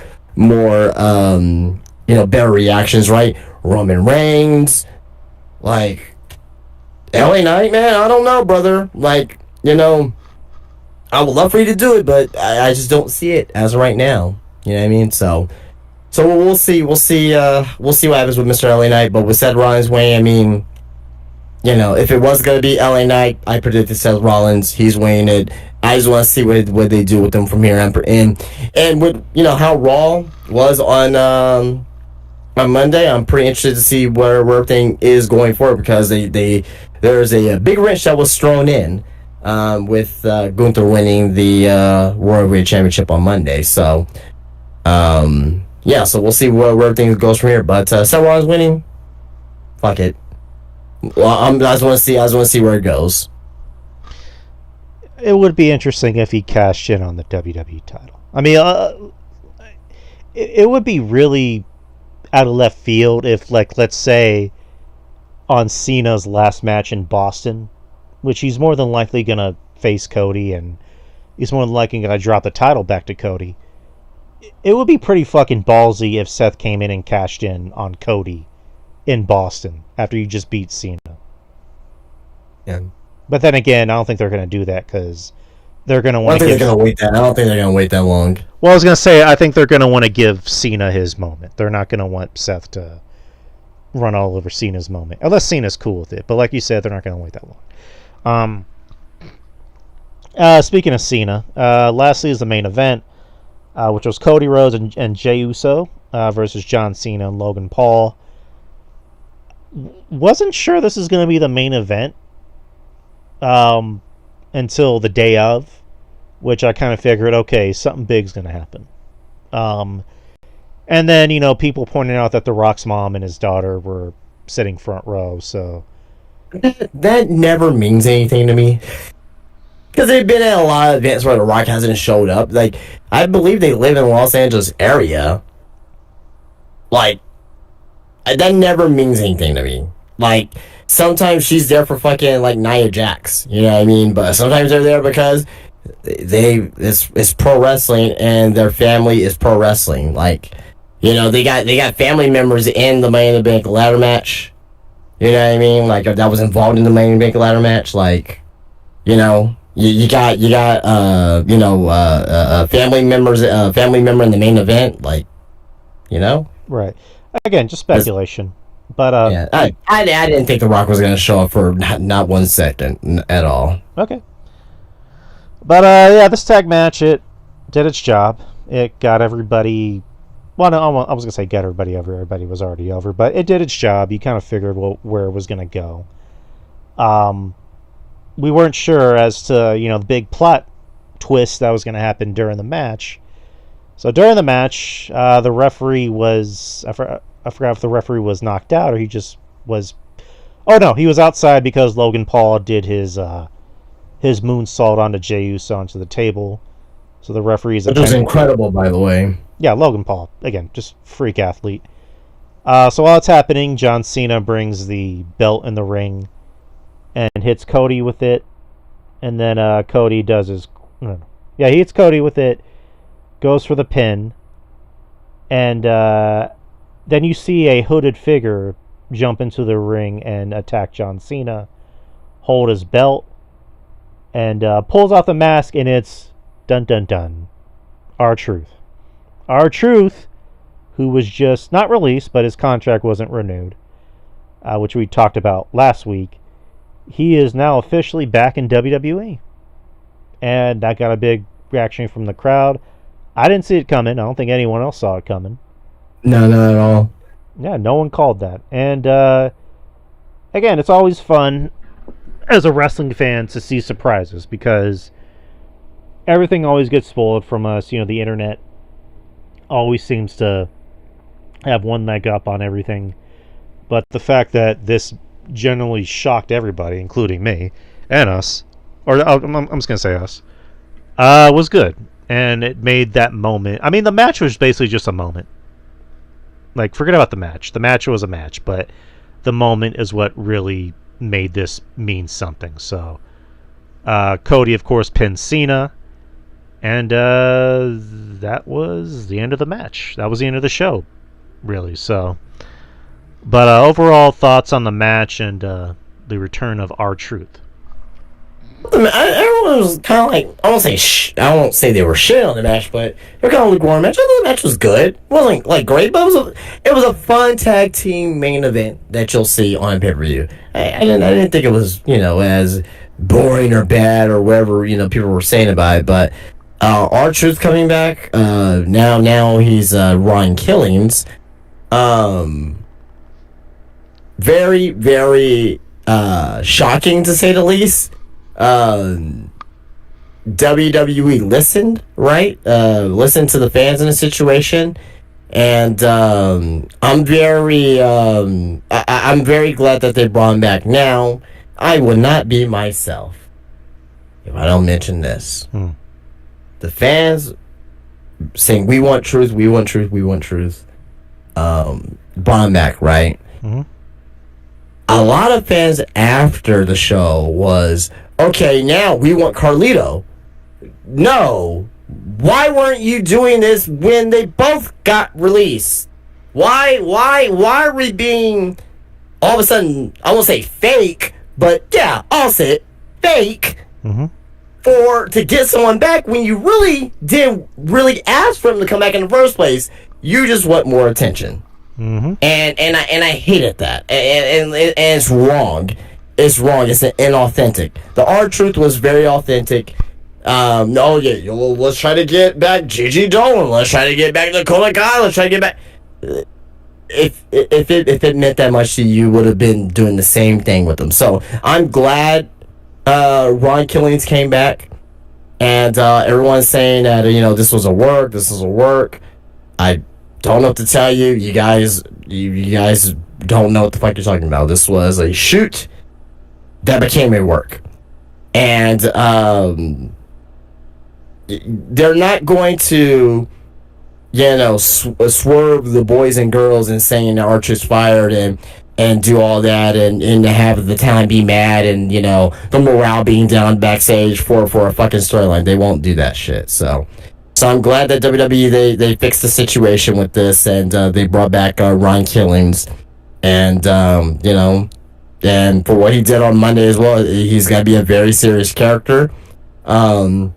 better reactions, right? Roman Reigns, LA Knight, man, I don't know, brother. I would love for you to do it, but I just don't see it as of right now. You know what I mean? So we'll see. We'll see what happens with Mr. LA Knight. But with Seth Rollins winning, I mean, if it was gonna be LA Knight, I predicted Seth Rollins. He's winning it. I just want to see what they do with him from here on. And with how Raw was on Monday, I'm pretty interested to see where everything is going forward, because there's a big wrench that was thrown in. With Gunther winning the World Heavyweight Championship on Monday, so so we'll see where everything goes from here. But Seth Rollins winning, fuck it. Well, I just want to see where it goes. It would be interesting if he cashed in on the WWE title. I mean, it would be really out of left field if, let's say, on Cena's last match in Boston, which he's more than likely going to face Cody, and he's more than likely going to drop the title back to Cody. It would be pretty fucking ballsy if Seth came in and cashed in on Cody in Boston after you just beat Cena. Yeah. But then again, I don't think they're going to do that, because they're going to want to give... I don't think they're going to wait that long. Well, I was going to say, I think they're going to want to give Cena his moment. They're not going to want Seth to run all over Cena's moment. Unless Cena's cool with it. But like you said, they're not going to wait that long. Speaking of Cena, lastly is the main event, which was Cody Rhodes and Jey Uso versus John Cena and Logan Paul. Wasn't sure this is going to be the main event until the day of, which I kind of figured, okay, something big's going to happen. And then, people pointed out that The Rock's mom and his daughter were sitting front row, so... That never means anything to me. Because they've been at a lot of events where The Rock hasn't showed up. I believe they live in the Los Angeles area. That never means anything to me. Like, sometimes she's there for fucking, like, Nia Jax. You know what I mean? But sometimes they're there because it's pro wrestling and their family is pro wrestling. Like, you know, they got family members in the Money in the Bank ladder match. You know what I mean? Like, that was involved in the Money in the Bank ladder match. Like, you know, you got family member in the main event. Like, you know, Right. Again, just speculation. But yeah, I didn't think The Rock was gonna show up for not 1 second at all. Okay. But yeah, this tag match, it did its job. It got everybody. Well, no, I was gonna say get everybody over. Everybody was already over, but it did its job. You kind of figured where it was gonna go. We weren't sure as to the big plot twist that was gonna happen during the match. So during the match, the referee was I forgot if the referee was knocked out or he just was. Oh no, he was outside because Logan Paul did his moonsault onto Jey Uso onto the table. So the referee's which was incredible, by the way. Yeah, Logan Paul again, just freak athlete. So while it's happening, John Cena brings the belt in the ring and hits Cody with it, and then Cody does his he hits Cody with it, goes for the pin, and then you see a hooded figure jump into the ring and attack John Cena, hold his belt, and pulls off the mask, and it's dun dun dun, R-Truth. R-Truth, who was just not released, but his contract wasn't renewed, which we talked about last week. He is now officially back in WWE, and that got a big reaction from the crowd. I didn't see it coming. I don't think anyone else saw it coming. No, not at all. Yeah, no one called that. And again, it's always fun as a wrestling fan to see surprises because everything always gets spoiled from us. The internet always seems to have one leg up on everything. But the fact that this generally shocked everybody, including me and us, or I'm just going to say us, was good. And it made that moment. I mean, the match was basically just a moment. Like, forget about the match. The match was a match, but the moment is what really made this mean something. So, Cody, of course, pinned Cena, and that was the end of the match. That was the end of the show, really. So, but overall thoughts on the match and the return of R-Truth. Everyone was kind of like, I won't say they were shit on the match, but they were kind of lukewarm match. I thought the match was good. It wasn't like great, but it was a fun tag team main event that you'll see on pay-per-view. I didn't think it was as boring or bad or whatever people were saying about it. But R-Truth coming back now he's Ron Killings. Very, very shocking to say the least. WWE listened, right? Listened to the fans in the situation, and I'm very glad that they brought him back. Now, I would not be myself if I don't mention this. The fans saying we want truth, we want truth, we want truth. Brought him back, right? Mm-hmm. A lot of fans after the show was, okay, now we want Carlito. No. Why weren't you doing this when they both got released? Why are we being all of a sudden, I won't say fake, but yeah, I'll say it, fake, to get someone back when you really didn't really ask for him to come back in the first place. You just want more attention. And I hated that, and it's wrong. It's wrong. It's inauthentic. The R-Truth was very authentic. Let's try to get back Gigi Dolan. Let's try to get back Dakota Kai. Let's try to get back. If it meant that much to you, would have been doing the same thing with them. So I'm glad Ron Killings came back, and everyone's saying that this was a work. This was a work. I don't know what to tell you. You guys don't know what the fuck you're talking about. This was a shoot that became a work. And they're not going to, swerve the boys and girls and saying that Archer's fired and and do all that, and to have the time be mad, and the morale being down backstage for a fucking storyline. They won't do that shit. So I'm glad that WWE they fixed the situation with this, and they brought back Ron Killings, and and for what he did on Monday as well, he's got to be a very serious character. And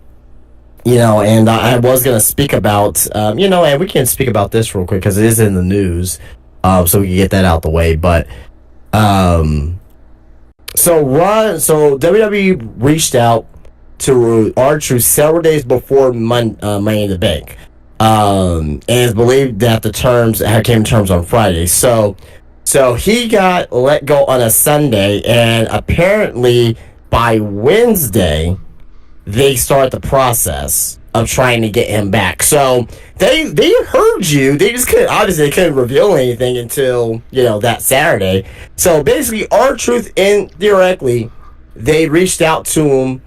I was gonna speak about and we can speak about this real quick because it is in the news, so we can get that out the way. But so WWE reached out to R-Truth several days before Money in the Bank, and it's believed that the terms came to terms on Friday. So he got let go on a Sunday, and apparently by Wednesday they start the process of trying to get him back. So they heard you. They just couldn't reveal anything until that Saturday. So basically, R-Truth indirectly, they reached out to him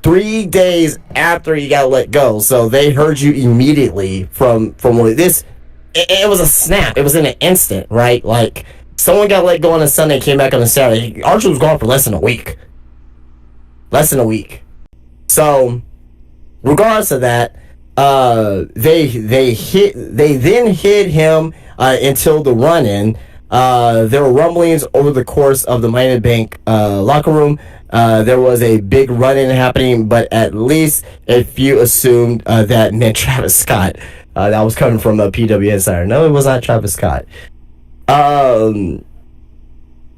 3 days after he got let go. So they heard you immediately from this. It was a snap. It was in an instant, right? Like, someone got let go on a Sunday, came back on a Saturday. R-Truth was gone for less than a week. So, regardless of that, they then hid him until the run-in. There were rumblings over the course of the Money in the Bank locker room. There was a big run-in happening, but at least a few assumed that meant Travis Scott. That was coming from a PW Insider. No, it was not Travis Scott.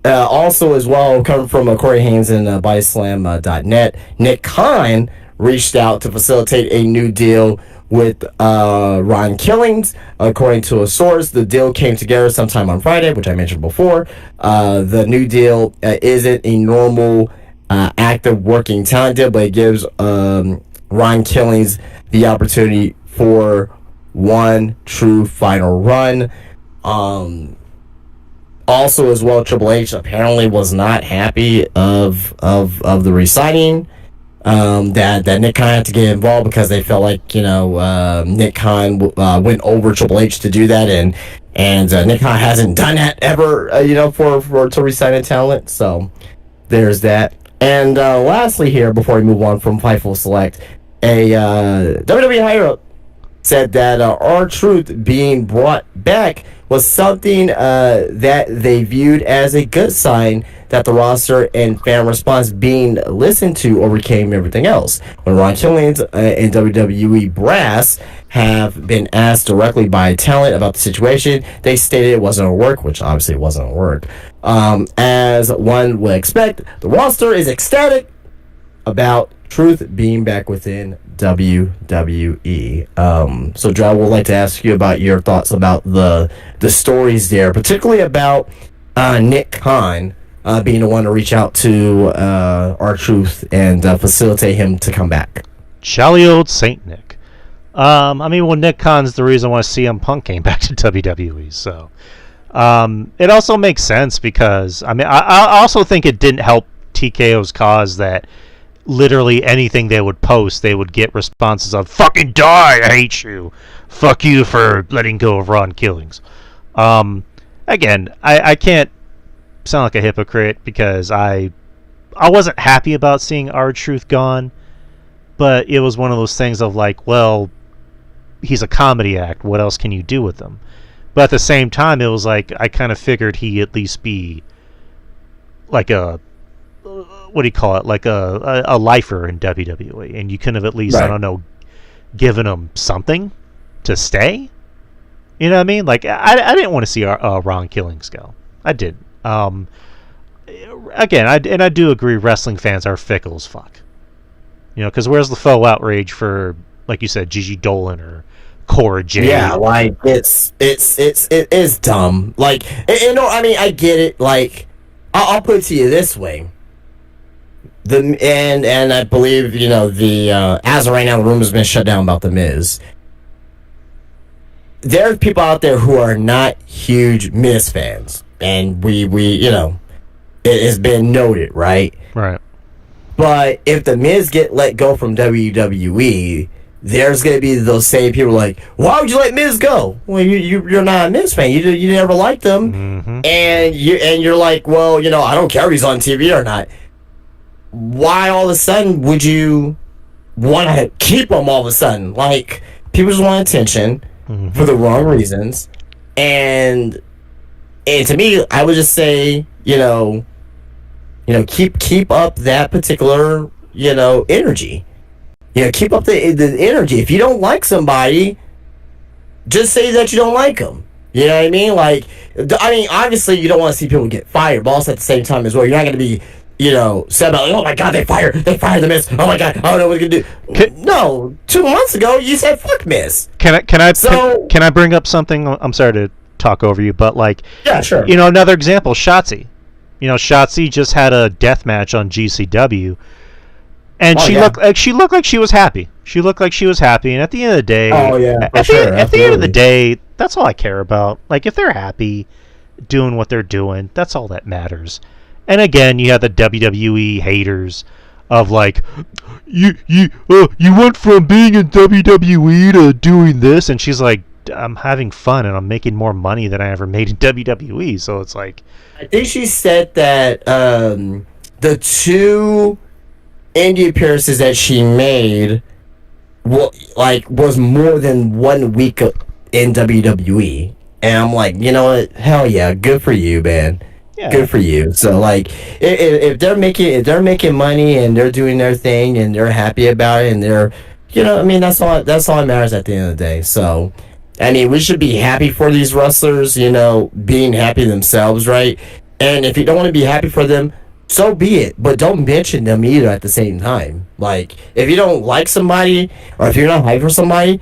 Also, as well, coming from Corey Haynes and BodySlam.net, Nick Khan reached out to facilitate a new deal with Ron Killings. According to a source, the deal came together sometime on Friday, which I mentioned before. The new deal isn't a normal active working talent deal, but it gives Ron Killings the opportunity for one true final run. Also, as well, Triple H apparently was not happy of the re-signing. That Nick Khan had to get involved because they felt like Nick Khan went over Triple H to do that, and Nick Khan hasn't done that ever for to re-sign a talent. So there's that. And lastly, here before we move on from Fightful Select, a WWE higher up said that R-Truth being brought back was something that they viewed as a good sign that the roster and fan response being listened to overcame everything else. When Ron Killings and WWE brass have been asked directly by talent about the situation, they stated it wasn't a work, which obviously it wasn't a work. As one would expect, the roster is ecstatic about Truth being back within WWE. So Drew, I would like to ask you about your thoughts about the stories there, particularly about Nick Khan being the one to reach out to R-Truth and facilitate him to come back. Jolly old Saint Nick. Nick Khan's the reason why CM Punk came back to WWE, so it also makes sense because I also think it didn't help TKO's cause that literally anything they would post, they would get responses of "fucking die, I hate you, fuck you for letting go of Ron Killings." Again, I can't sound like a hypocrite because I wasn't happy about seeing R-Truth gone, but it was one of those things of like, well, he's a comedy act. What else can you do with him? But at the same time, it was like I kind of figured he at least be like a what do you call it? Like a lifer in WWE, and you could have at least right. I don't know, given him something to stay. You know what I mean? Like I didn't want to see Ron Killings go. I didn't. Again, I do agree. Wrestling fans are fickle as fuck. Because where's the faux outrage for, like you said, Gigi Dolan or Cora Jade? Yeah, like it is dumb. Like I get it. Like I'll put it to you this way. And I believe the as of right now the room has been shut down about the Miz. There's people out there who are not huge Miz fans, and we it has been noted, right? Right. But if the Miz get let go from WWE, there's gonna be those same people like, why would you let Miz go? Well, you're not a Miz fan. You never liked him, Mm-hmm. and you're like, well, I don't care if he's on TV or not. Why all of a sudden would you want to keep him all of a sudden? Like, people just want attention for the wrong reasons, and to me, I would just say, keep up that particular, energy. Keep up the energy. If you don't like somebody, just say that you don't like them. You know what I mean? Like, obviously you don't want to see people get fired, but also at the same time as well, you're not going to be, sad about, like, oh my god, they fired the Miz. Oh my god, I don't know what we're going to do. No, 2 months ago you said fuck Miz. Can I bring up something? I'm sorry to talk over you, but like, yeah, sure. Another example, Shotzi. Shotzi just had a death match on GCW. And she looked like she was happy. She looked like she was happy. And at the end of the day, at the end of the day, that's all I care about. Like, if they're happy doing what they're doing, that's all that matters. And again, you have the WWE haters of like, you went from being in WWE to doing this, and she's like, I'm having fun and I'm making more money than I ever made in WWE. So it's like, I think she said that the two indie appearances that she made was more than 1 week in WWE, and I'm like, you know what, hell yeah, good for you, man. Yeah. Good for you. So like, if they're making money and they're doing their thing and they're happy about it and they're, that's all that matters at the end of the day. So we should be happy for these wrestlers, being happy themselves, right? And if you don't want to be happy for them, so be it, but don't mention them either at the same time. Like, if you don't like somebody, or if you're not hyped for somebody,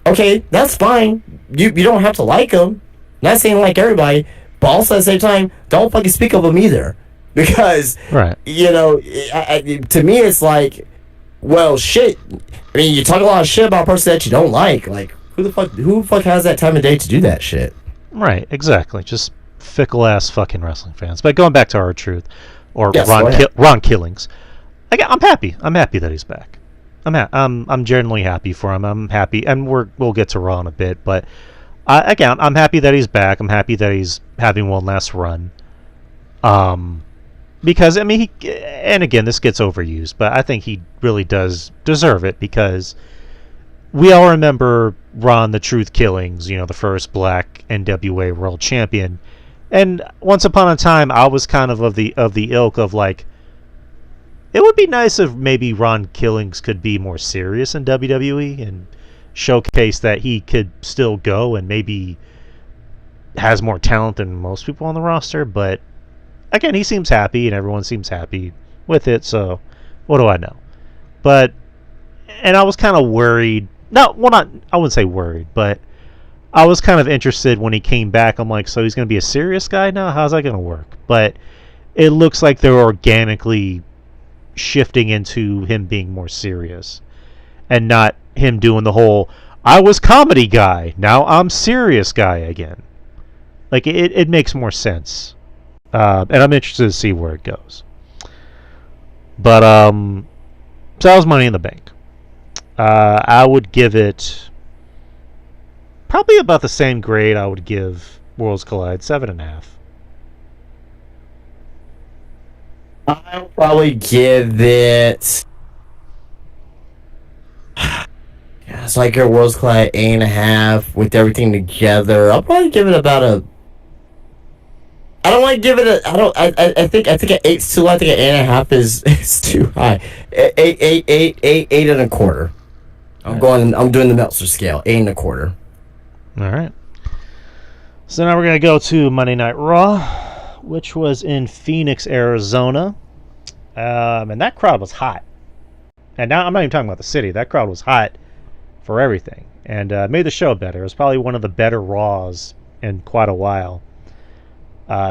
okay, that's fine. You don't have to like them. Not saying like everybody, but also at the same time, don't fucking speak of them either. Because, right. To me, it's like, well, shit. You talk a lot of shit about a person that you don't like. Like, who the fuck has that time of day to do that shit? Right, exactly. Just fickle ass fucking wrestling fans. But going back to R-Truth. Or yes, Ron Killings. I'm happy. I'm happy that he's back. I'm genuinely happy for him. I'm happy, and we'll get to Raw in a bit. But again, I'm happy that he's back. I'm happy that he's having one last run. Because and again, this gets overused, but I think he really does deserve it, because we all remember Ron the Truth Killings, the first Black NWA World Champion. And once upon a time, I was kind of the ilk of like, it would be nice if maybe Ron Killings could be more serious in WWE and showcase that he could still go and maybe has more talent than most people on the roster. But again, he seems happy and everyone seems happy with it. So what do I know? And I was kind of worried. I wouldn't say worried, but I was kind of interested when he came back. I'm like, so he's going to be a serious guy now? How's that going to work? But it looks like they're organically shifting into him being more serious and not him doing the whole, I was comedy guy, now I'm serious guy again. Like, it makes more sense. And I'm interested to see where it goes. But, so that was Money in the Bank. I would give it probably about the same grade I would give Worlds Collide, 7.5. I'll probably give it. It's like your Worlds Collide 8.5 with everything together. I'll probably give it about a. I don't want to give it a. I don't. I think an 8's too low. I think an 8.5 is too high. 8.25. I'm doing the Meltzer scale. 8.25. All right. So now we're going to go to Monday Night Raw, which was in Phoenix, Arizona. And that crowd was hot. And now I'm not even talking about the city. That crowd was hot for everything. And made the show better. It was probably one of the better Raws in quite a while.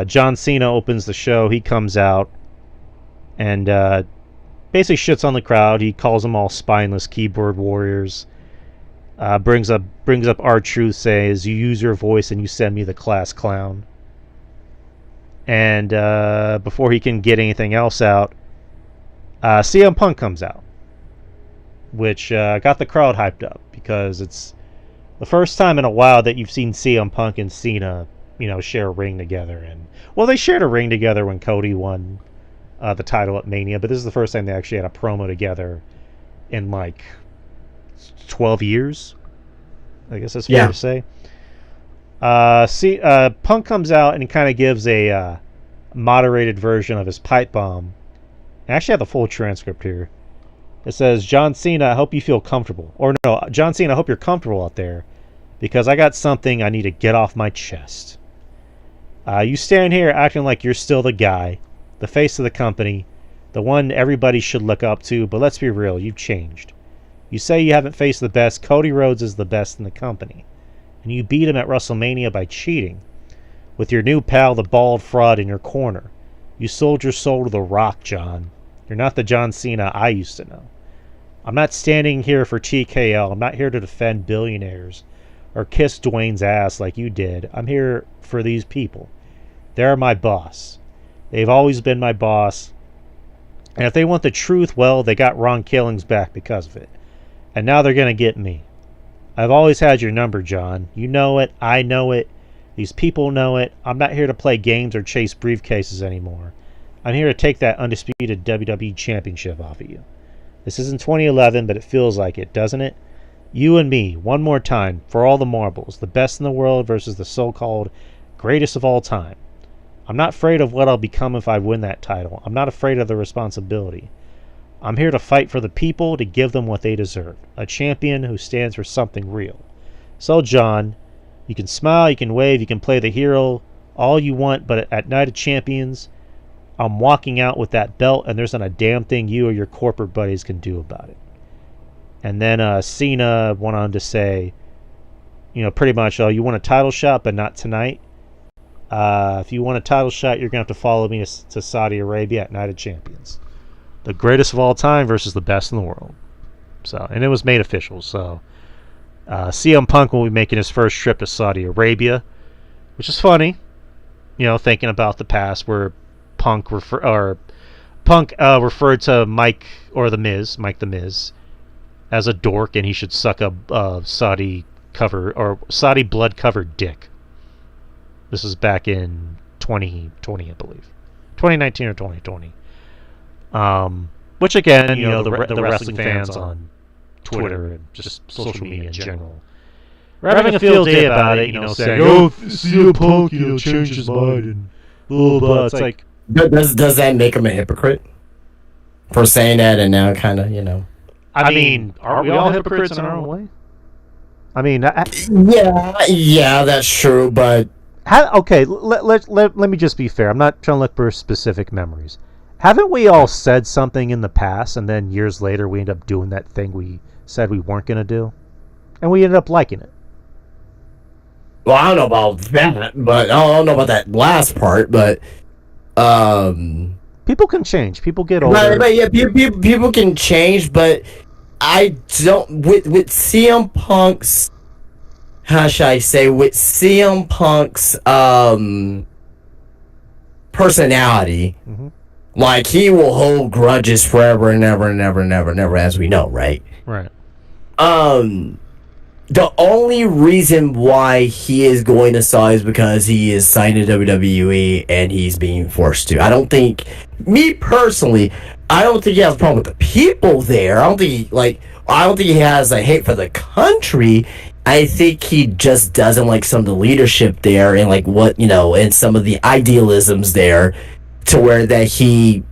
John Cena opens the show. He comes out and basically shits on the crowd. He calls them all spineless keyboard warriors. Brings up R-Truth, says, you use your voice and you send me the class clown. And before he can get anything else out, CM Punk comes out. which got the crowd hyped up because it's the first time in a while that you've seen CM Punk and Cena, share a ring together. And well, they shared a ring together when Cody won the title at Mania, but this is the first time they actually had a promo together in like 12 years. I guess that's fair to say. Punk comes out and he kind of gives a moderated version of his pipe bomb. I actually have the full transcript here. It says, John Cena, I hope you feel comfortable. Or no, John Cena, I hope you're comfortable out there because I got something I need to get off my chest. You stand here acting like you're still the guy, the face of the company, the one everybody should look up to, but let's be real, you've changed. You say you haven't faced the best. Cody Rhodes is the best in the company. And you beat him at WrestleMania by cheating. With your new pal, the bald fraud, in your corner. You sold your soul to The Rock, John. You're not the John Cena I used to know. I'm not standing here for TKO. I'm not here to defend billionaires or kiss Dwayne's ass like you did. I'm here for these people. They're my boss. They've always been my boss. And if they want the truth, well, they got Ron Killings back because of it. And now they're going to get me. I've always had your number, John. You know it. I know it. These people know it. I'm not here to play games or chase briefcases anymore. I'm here to take that undisputed WWE Championship off of you. This isn't 2011, but it feels like it, doesn't it? You and me, one more time, for all the marbles. The best in the world versus the so-called greatest of all time. I'm not afraid of what I'll become if I win that title. I'm not afraid of the responsibility. I'm here to fight for the people, to give them what they deserve. A champion who stands for something real. So, John, you can smile, you can wave, you can play the hero, all you want, but at Night of Champions, I'm walking out with that belt, and there's not a damn thing you or your corporate buddies can do about it. And then Cena went on to say, pretty much, oh, you want a title shot, but not tonight? If you want a title shot, you're going to have to follow me to Saudi Arabia at Night of Champions. The greatest of all time versus the best in the world. So, and it was made official. So, CM Punk will be making his first trip to Saudi Arabia, which is funny, thinking about the past where Punk referred to Mike the Miz, as a dork, and he should suck a Saudi blood covered dick. This is back in 2020, I believe, 2019 or 2020. Which again, the wrestling fans on Twitter and just social media in general, we're having a field day about it. Saying, "Oh, CM Punk, changed his mind," and blah blah. It's like, does that make him a hypocrite for saying that and now kind of I mean, are we all hypocrites in our own way? I mean, yeah, that's true, but okay, let me just be fair. I'm not trying to look for specific memories. Haven't we all said something in the past, and then years later we end up doing that thing we said we weren't going to do? And we ended up liking it. Well, I don't know about that, but I don't know about that last part, but people can change. People get older. But yeah, people can change, but I don't with CM Punk's, how should I say, with CM Punk's personality. Mm-hmm. Like, he will hold grudges forever and ever and ever and ever and ever, as we know, right? Right. The only reason why he is going to Saudi is because he is signed to WWE and he's being forced to. I don't think, me personally, I don't think he has a problem with the people there. I don't think he has a hate for the country. I think he just doesn't like some of the leadership there and like what, and some of the idealisms there, to where that he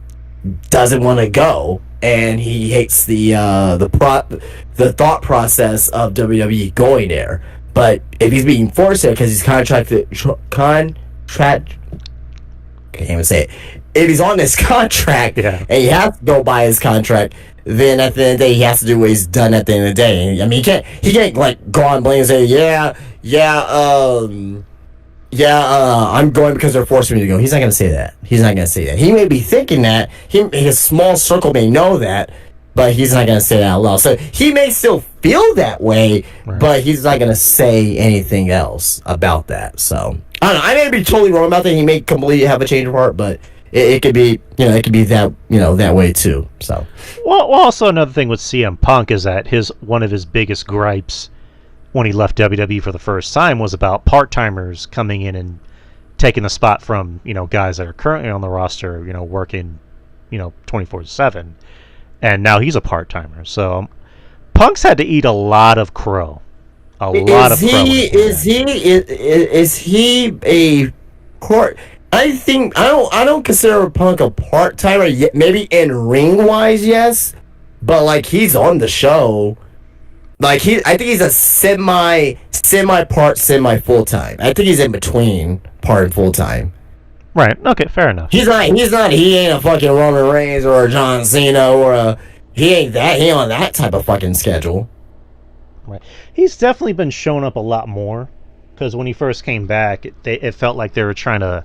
doesn't want to go, and he hates the thought process of WWE going there. But if he's being forced there because he's can't even say it. If he's on this contract and he has to go by his contract, then at the end of the day he has to do what he's done at the end of the day. I mean, he can't like go on blame and say I'm going because they're forcing me to go. He's not going to say that. He may be thinking that. His small circle may know that, but he's not going to say that out loud. So he may still feel that way, right, but he's not going to say anything else about that. So I don't know. I may be totally wrong about that. He may completely have a change of heart, but it could be, it could be that, that way too. So, Well, also another thing with CM Punk is that one of his biggest gripes when he left WWE for the first time was about part-timers coming in and taking the spot from, guys that are currently on the roster, working, 24/7. And now he's a part-timer. So Punk's had to eat a lot of crow. Is he a court? I don't consider Punk a part timer yet. Maybe in ring wise, yes, but like he's on the show. Like I think he's a semi part, semi full time. I think he's in between part and full time. Right. Okay. Fair enough. He ain't a fucking Roman Reigns or a John Cena he ain't on that type of fucking schedule. Right. He's definitely been showing up a lot more because when he first came back, it felt like they were trying to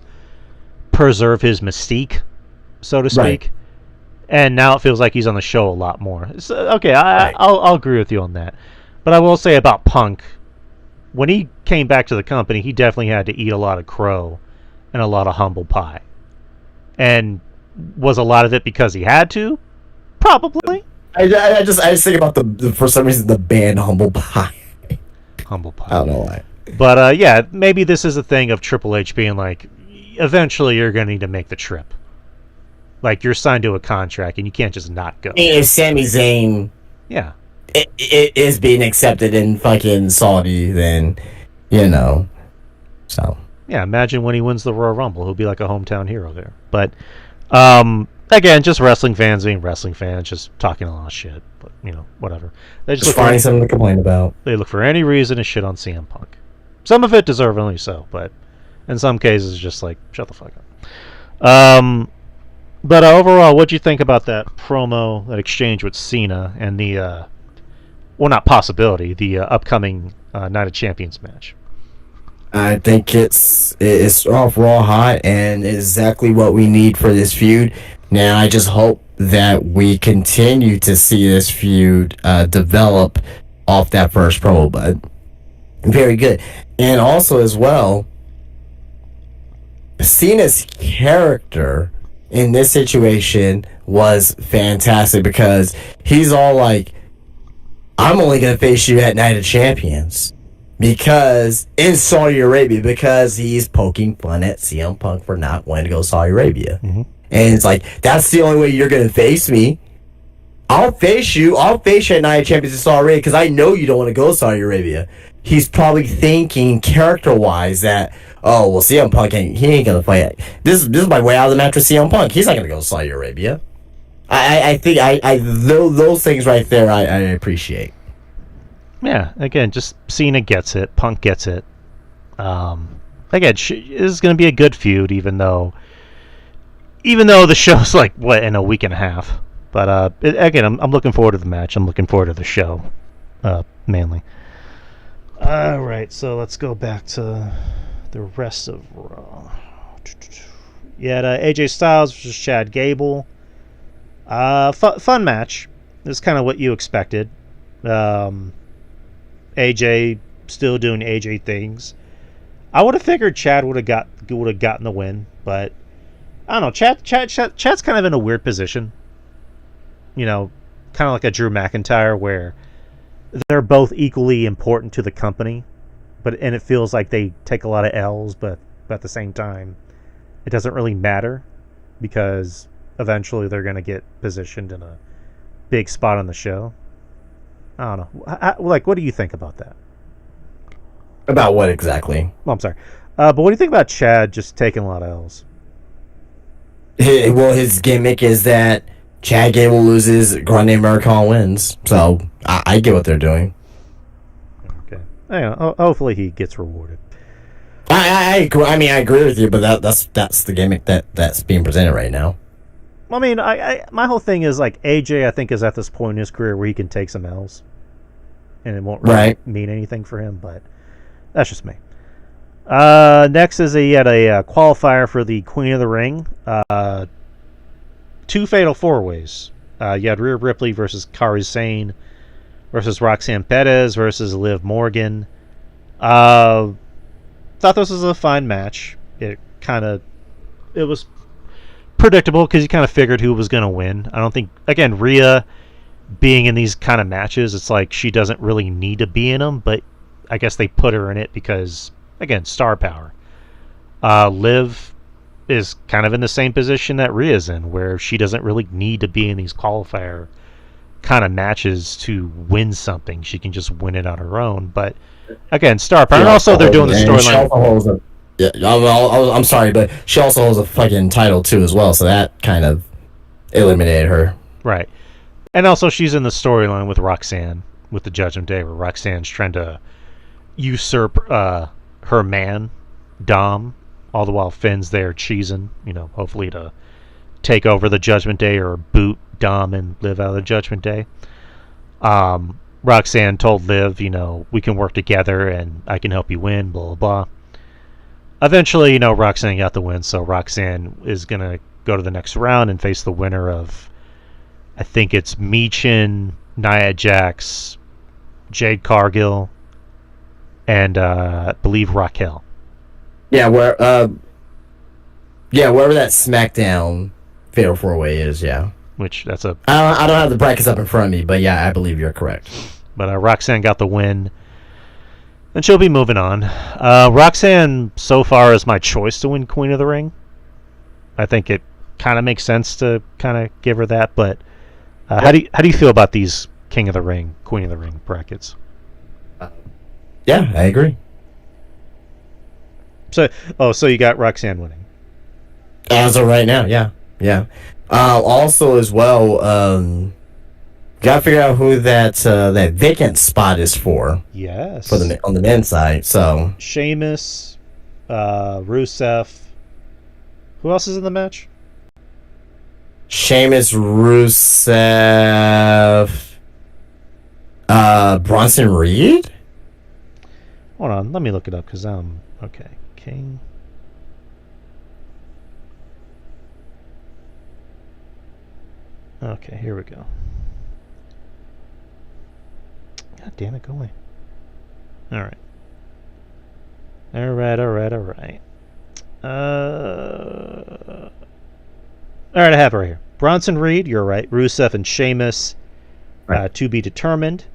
preserve his mystique, so to speak. Right. And now it feels like he's on the show a lot more. So, okay, I'll agree with you on that. But I will say about Punk, when he came back to the company, he definitely had to eat a lot of crow and a lot of humble pie. And was a lot of it because he had to? Probably. I just think about the for some reason the band Humble Pie. Humble Pie. I don't know why. But yeah, maybe this is a thing of Triple H being like, eventually you're going to need to make the trip. Like, you're signed to a contract and you can't just not go. If Sami Zayn it is being accepted in fucking Saudi, then, so. Yeah, imagine when he wins the Royal Rumble. He'll be like a hometown hero there. But, again, just wrestling fans being wrestling fans, just talking a lot of shit. But, whatever. They just find something to complain about. They look for any reason to shit on CM Punk. Some of it deservedly so, but in some cases, just like, shut the fuck up. But overall, what'd you think about that promo, that exchange with Cena, and the, well, not possibility, the upcoming Night of Champions match? I think it's off raw hot and exactly what we need for this feud. Now, I just hope that we continue to see this feud develop off that first promo, but very good. And also, as well, Cena's character in this situation was fantastic because he's all like, I'm only going to face you at Night of Champions because in Saudi Arabia, because he's poking fun at CM Punk for not wanting to go to Saudi Arabia. Mm-hmm. And it's like, that's the only way you're going to face me. I'll face you at Night of Champions in Saudi Arabia because I know you don't want to go to Saudi Arabia. He's probably thinking character-wise that, oh, well, CM Punk he ain't gonna fight. This is my way out of the match with CM Punk. He's not gonna go to Saudi Arabia. I think those things right there I appreciate. Yeah, again, just Cena gets it, Punk gets it. Again, this is gonna be a good feud, even though the show's like in a week and a half. But again, I'm looking forward to the match. I'm looking forward to the show, mainly. All right, so let's go back to the rest of Raw. You had AJ Styles versus Chad Gable. Fun match. This is kind of what you expected. AJ still doing AJ things. I would have figured Chad would have gotten the win, but I don't know. Chad's kind of in a weird position. Kind of like a Drew McIntyre, where they're both equally important to the company, and it feels like they take a lot of L's, but at the same time, it doesn't really matter because eventually they're going to get positioned in a big spot on the show. I don't know. What do you think about that? About what exactly? Well, I'm sorry. But what do you think about Chad just taking a lot of L's? Well, his gimmick is that Chad Gable loses, Grande American wins. So I get what they're doing. Okay. Hopefully he gets rewarded. I agree. I mean, I agree with you, but that's the gimmick that's being presented right now. I mean, my whole thing is like AJ. I think is at this point in his career where he can take some L's, and it won't really mean anything for him. But that's just me. Next is a qualifier for the Queen of the Ring. 2 fatal 4-ways. You had Rhea Ripley versus Kairi Sane versus Roxanne Perez versus Liv Morgan. Thought this was a fine match. It was predictable because you kind of figured who was going to win. I don't think, again, Rhea being in these kind of matches, it's like she doesn't really need to be in them, but I guess they put her in it because, again, star power. Liv is kind of in the same position that Rhea's in, where she doesn't really need to be in these qualifier kind of matches to win something. She can just win it on her own. But again, star power. And also, they're doing the storyline. Yeah, I'm sorry, but she also holds a fucking title too as well, so that kind of eliminated her. Right. And also, she's in the storyline with Roxanne, with the Judgment Day, where Roxanne's trying to usurp her man, Dom, all the while Finn's there cheesing, hopefully to take over the Judgment Day or boot Dom and Liv out of the Judgment Day. Roxanne told Liv, we can work together and I can help you win, blah, blah, blah. Eventually, Roxanne got the win, so Roxanne is going to go to the next round and face the winner of, I think it's Michin, Nia Jax, Jade Cargill, and I believe Raquel. Yeah, wherever that SmackDown Fatal 4-Way is, yeah. Which, that's a... I don't have the brackets up in front of me, but yeah, I believe you're correct. But Roxanne got the win, and she'll be moving on. Roxanne, so far, is my choice to win Queen of the Ring. I think it kind of makes sense to kind of give her that, but how do you feel about these King of the Ring, Queen of the Ring brackets? Yeah, I agree. So you got Roxanne winning. As of right now, yeah. Also, as well, gotta figure out who that vacant spot is for. Yes. On the men's side. So Sheamus, Rusev. Who else is in the match? Sheamus, Rusev, Bronson Reed. Hold on, let me look it up because okay. King. Okay, here we go. God damn it, go away. Alright. Alright. Alright, I have it right here. Bronson Reed, you're right. Rusev and Sheamus, right. To be determined.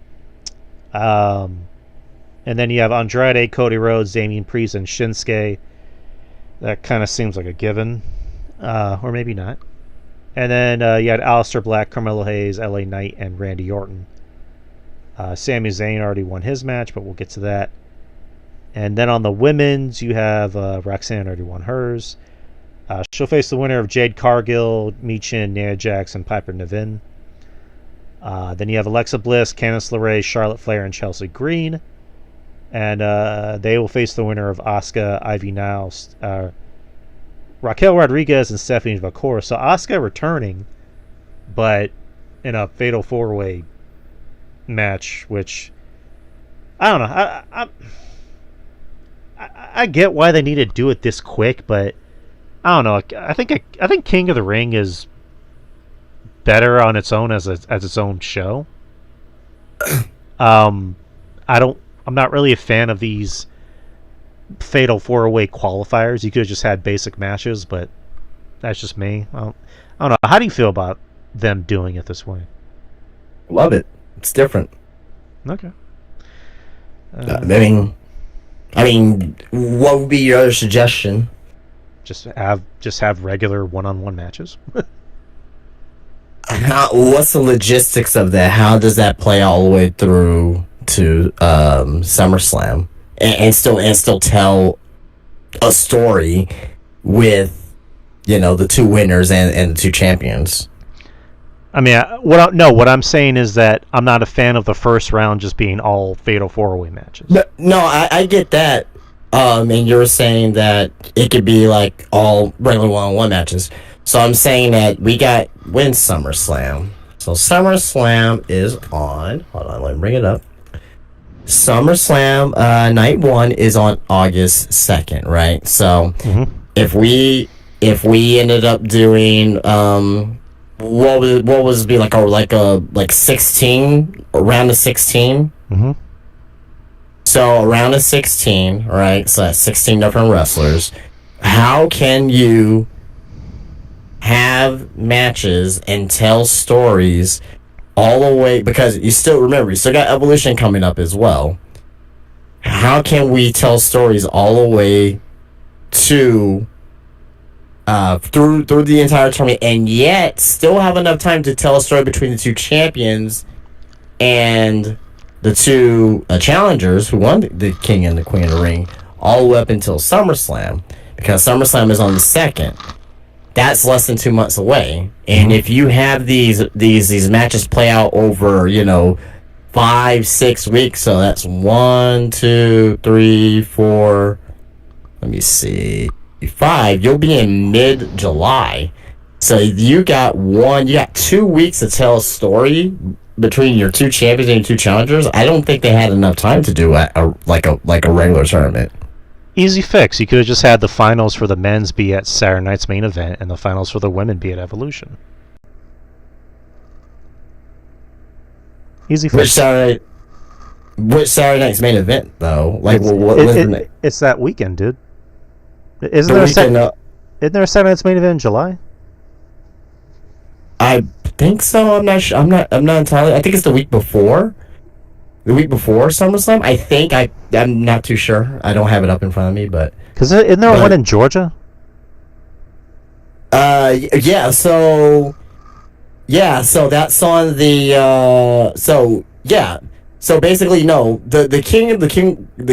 And then you have Andrade, Cody Rhodes, Damian Priest, and Shinsuke. That kind of seems like a given. Or maybe not. And then you had Aleister Black, Carmelo Hayes, LA Knight, and Randy Orton. Sami Zayn already won his match, but we'll get to that. And then on the women's, you have Roxanne already won hers. She'll face the winner of Jade Cargill, Michin, Nia Jax, and Piper Niven. Then you have Alexa Bliss, Candice LeRae, Charlotte Flair, and Chelsea Green. And they will face the winner of Asuka, Ivy Niles, Raquel Rodriguez, and Stephanie Vacour. So Asuka returning, but in a fatal 4-way match, which I don't know. I get why they need to do it this quick, but I don't know. I think King of the Ring is better on its own as its own show. I'm not really a fan of these fatal 4-way qualifiers. You could have just had basic matches, but that's just me. I don't know. How do you feel about them doing it this way? Love it. It's different. Okay. I mean, what would be your other suggestion? Just have regular one-on-one matches. What's the logistics of that? How does that play all the way through to SummerSlam, and still tell a story with the two winners and the two champions? I mean, what I'm saying is that I'm not a fan of the first round just being all fatal 4-way matches. No, I get that. And you're saying that it could be like all regular one-on-one matches. So I'm saying that we got win SummerSlam. So SummerSlam is on. Hold on, let me bring it up. SummerSlam night 1 is on August 2nd, right? So if we ended up doing what was be like a 16 around the 16. So around the 16, right? So that's 16 different wrestlers. How can you have matches and tell stories all the way, because you still got Evolution coming up as well. How can we tell stories all the way to through the entire tournament and yet still have enough time to tell a story between the two champions and the two challengers who won the King and the Queen of the Ring all the way up until SummerSlam, because SummerSlam is on the 2nd. That's less than 2 months away, and if you have these matches play out over 5-6 weeks, so that's 1, 2, 3, 4. Let me see. 5, you'll be in mid-July. So you got 2 weeks to tell a story between your two champions and your two challengers. I don't think they had enough time to do a regular tournament. Easy fix. You could have just had the finals for the men's be at Saturday night's main event and the finals for the women be at Evolution. Easy fix. Which Saturday night's main event though? It's that weekend, dude. Isn't there a Saturday night's main event in July? I think so. I'm not sure. I'm not entirely. I think it's the week before. The week before SummerSlam. I think. I'm not too sure. I don't have it up in front of me, but because isn't there one in Georgia? Yeah. So that's on the. So basically, no. The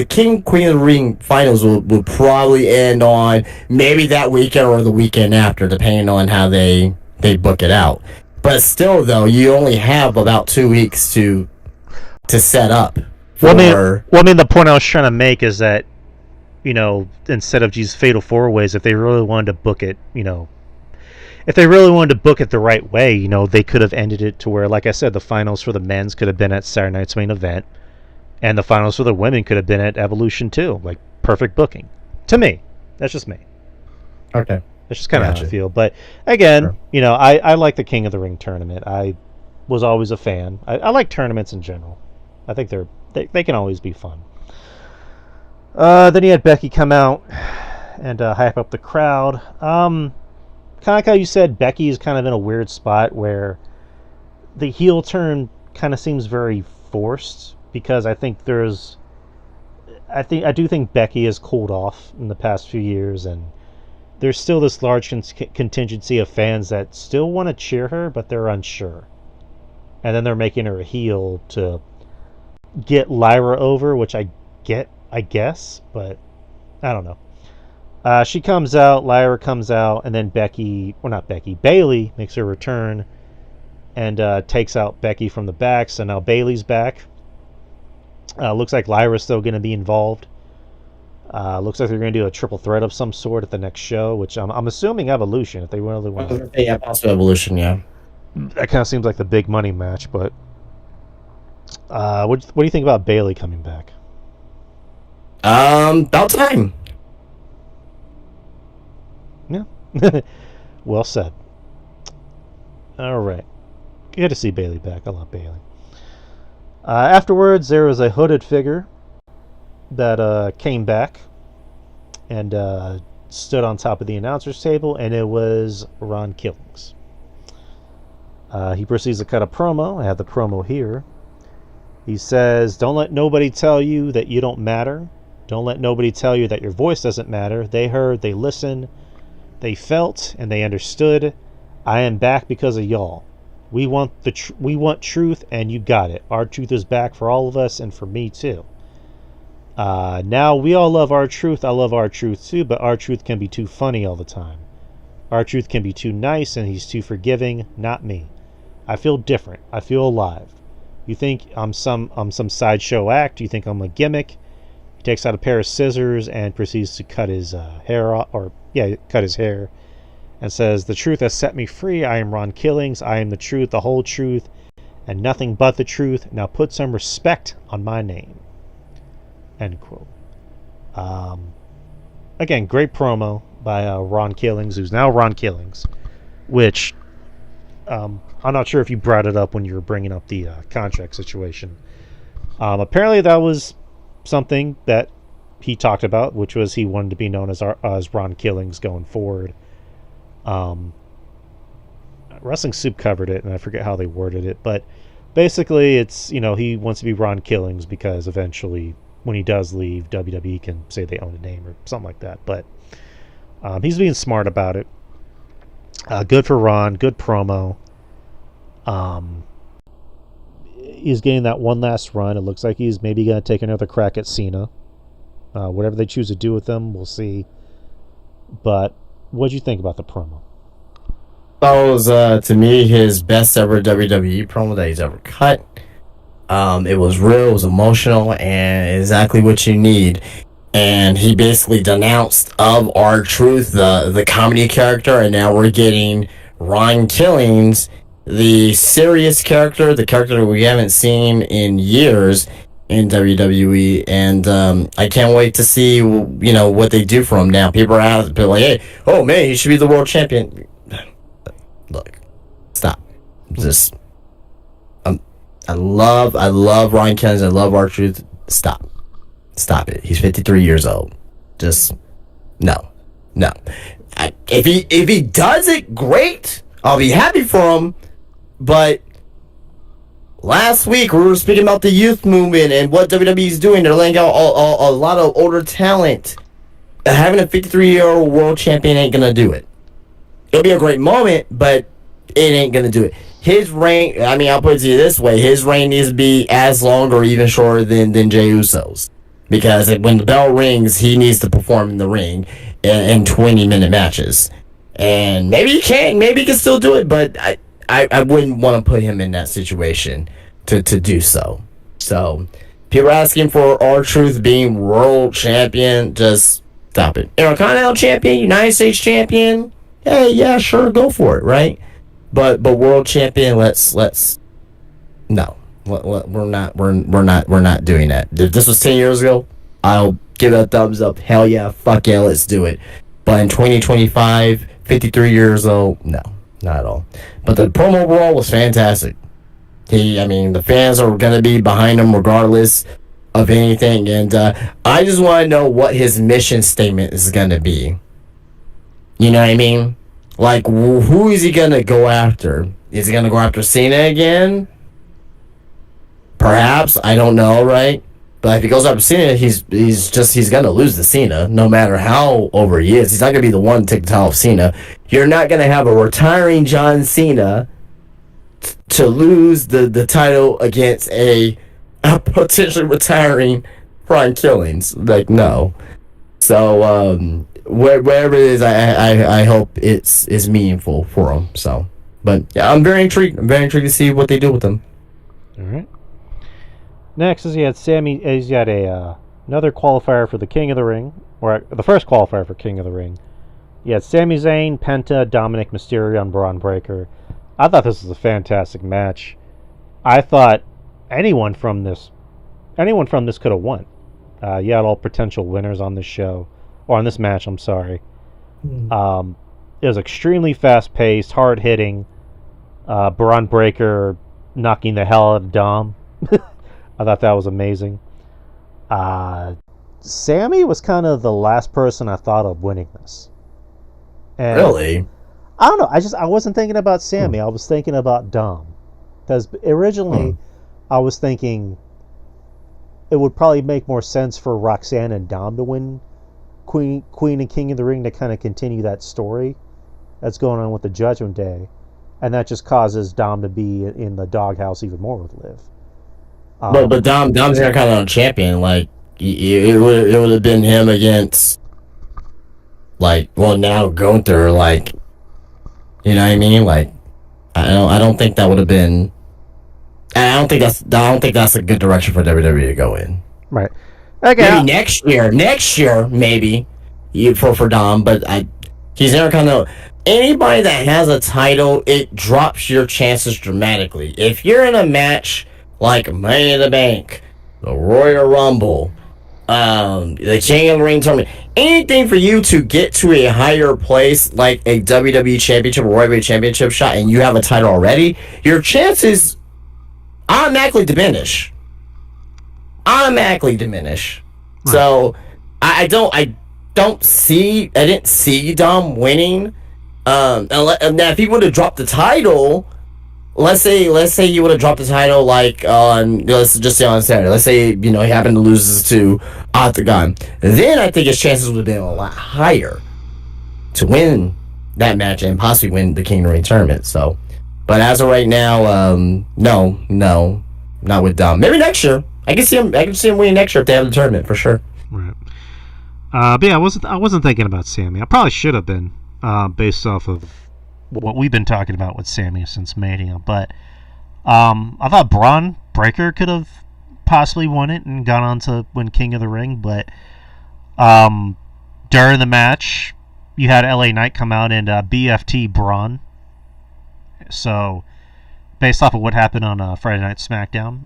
King Queen of the Ring finals will probably end on maybe that weekend or the weekend after, depending on how they book it out. But still, though, you only have about 2 weeks to set up. Well, I mean, the point I was trying to make is that, instead of these fatal four ways, if they really wanted to book it, if they really wanted to book it the right way, they could have ended it to where, like I said, the finals for the men's could have been at Saturday night's main event, and the finals for the women could have been at Evolution too. Like, perfect booking. To me. That's just me. Okay. That's just kind of how I feel. But, again, sure. I like the King of the Ring tournament. I was always a fan. I like tournaments in general. I think they can always be fun. Then you had Becky come out and hype up the crowd. Kind of like how you said, Becky is kind of in a weird spot where the heel turn kind of seems very forced, because I do think Becky has cooled off in the past few years, and there's still this large contingency of fans that still want to cheer her, but they're unsure. And then they're making her a heel to get Lyra over, which I guess, but I don't know. She comes out, Lyra comes out, and then Bayley makes her return and takes out Becky from the back. So now Bayley's back. Looks like Lyra's still going to be involved. Looks like they're going to do a triple threat of some sort at the next show, which I'm assuming Evolution, if they really want to. Yeah, also Evolution, yeah. That kind of seems like the big money match, but what do you think about Bayley coming back? About time. Yeah. Well said. All right. Good to see Bayley back. I love Bayley. Afterwards, there was a hooded figure that came back and stood on top of the announcer's table, and it was Ron Killings. He proceeds to cut a promo. I have the promo here. He says, "Don't let nobody tell you that you don't matter. Don't let nobody tell you that your voice doesn't matter. They heard, they listened, they felt, and they understood. I am back because of y'all. We want truth, and you got it. Our truth is back for all of us and for me too. Now we all love our truth. I love our truth too, but our truth can be too funny all the time. Our truth can be too nice, and he's too forgiving. Not me. I feel different. I feel alive. You think I'm some sideshow act? You think I'm a gimmick?" He takes out a pair of scissors and proceeds to cut his hair off, cut his hair, and says, "The truth has set me free. I am Ron Killings. I am the truth, the whole truth, and nothing but the truth. Now put some respect on my name." End quote. Again, great promo by Ron Killings, who's now Ron Killings, which I'm not sure if you brought it up when you were bringing up the contract situation. Apparently that was something that he talked about, which was he wanted to be known as Ron Killings going forward. Wrestling Soup covered it, and I forget how they worded it, but basically it's, he wants to be Ron Killings because eventually when he does leave, WWE can say they own a name or something like that. But he's being smart about it. Good for Ron. Good promo. He's getting that one last run. It looks like he's maybe going to take another crack at Cena. Whatever they choose to do with him, we'll see. But what did you think about the promo? That was, to me, his best ever WWE promo that he's ever cut. It was real, it was emotional, and exactly what you need. And he basically denounced of R-Truth, the comedy character, and now we're getting Ron Killings, the serious character, the character we haven't seen in years in WWE, and I can't wait to see what they do for him now. People are like, hey, oh man, he should be the world champion. Look, stop. Just, I love Ron Killings. I love R-Truth. Stop it. He's 53 years old. Just no. If he does it, great. I'll be happy for him. But last week we were speaking about the youth movement and what WWE's doing. They're laying out a lot of older talent. Having a 53-year-old world champion ain't gonna do it. It'll be a great moment, but it ain't gonna do it. His reign, I'll put it to you this way: his reign needs to be as long or even shorter than Jey Uso's, because when the bell rings, he needs to perform in the ring in 20-minute matches. And maybe he can still do it, but I wouldn't want to put him in that situation to do so. So, people are asking for R-Truth being world champion. Just stop it. Intercontinental champion, United States champion. Hey, yeah, sure, go for it, right? But world champion, let's no. We're not doing that. If this was 10 years ago, I'll give it a thumbs up. Hell yeah, fuck yeah, let's do it. But in 2025, 53 years old, no, not at all. But the promo overall was fantastic. The fans are gonna be behind him regardless of anything, and I just want to know what his mission statement is gonna be. You know what I mean? Like, who is he gonna go after? Is he gonna go after Cena again? Perhaps, I don't know, right? But if he goes after Cena, he's gonna lose to Cena, no matter how over he is. He's not gonna be the one to take the title of Cena. You're not gonna have a retiring John Cena to lose the title against a potentially retiring Ron Killings. Like, no. So, wherever it is, I hope it's meaningful for him. So, but yeah, I'm very intrigued. To see what they do with them. All right. Next is he's got another qualifier for the King of the Ring, or the first qualifier for King of the Ring. He had Sami Zayn, Penta, Dominic Mysterio, and Braun Breaker. I thought this was a fantastic match. I thought anyone from this could have won. You had all potential winners on this show. Or on this match, I'm sorry. It was extremely fast-paced, hard-hitting. Braun Breaker knocking the hell out of Dom. I thought that was amazing. Sammy was kind of the last person I thought of winning this. And really? I don't know. I wasn't thinking about Sammy. I was thinking about Dom. Because originally, I was thinking it would probably make more sense for Roxanne and Dom to win Queen and King of the Ring, to kind of continue that story that's going on with the Judgment Day, and that just causes Dom to be in the doghouse even more with Liv. But Dom's kind of a champion. Like, it would have been him against, like, well, now Gunther. Like, you know what I mean? Like, I don't think that would have been. I don't think that's a good direction for WWE to go in. Right. Okay. Maybe next year, maybe for Dom, but he's never kind of anybody that has a title. It drops your chances dramatically. If you're in a match like Money in the Bank, the Royal Rumble, the King of the Ring tournament, anything for you to get to a higher place like a WWE Championship or Royal Championship shot, and you have a title already, your chances automatically diminish. Right. So I didn't see Dom winning Now if he would have dropped the title, let's say he would have dropped the title like on, let's just say on Saturday. Let's say he happened to lose to Octagon. Then I think his chances would have been a lot higher to win that match and possibly win the King of the Ring tournament. So, but as of right now, no, not with Dom. Maybe next year. I can see him winning next year if they have the tournament for sure. Right. But yeah, I wasn't thinking about Sammy. I probably should have been, based off of what we've been talking about with Sammy since Mania. But I thought Braun Breaker could have possibly won it and gone on to win King of the Ring. But during the match, you had LA Knight come out and BFT Braun. So, based off of what happened on Friday Night SmackDown.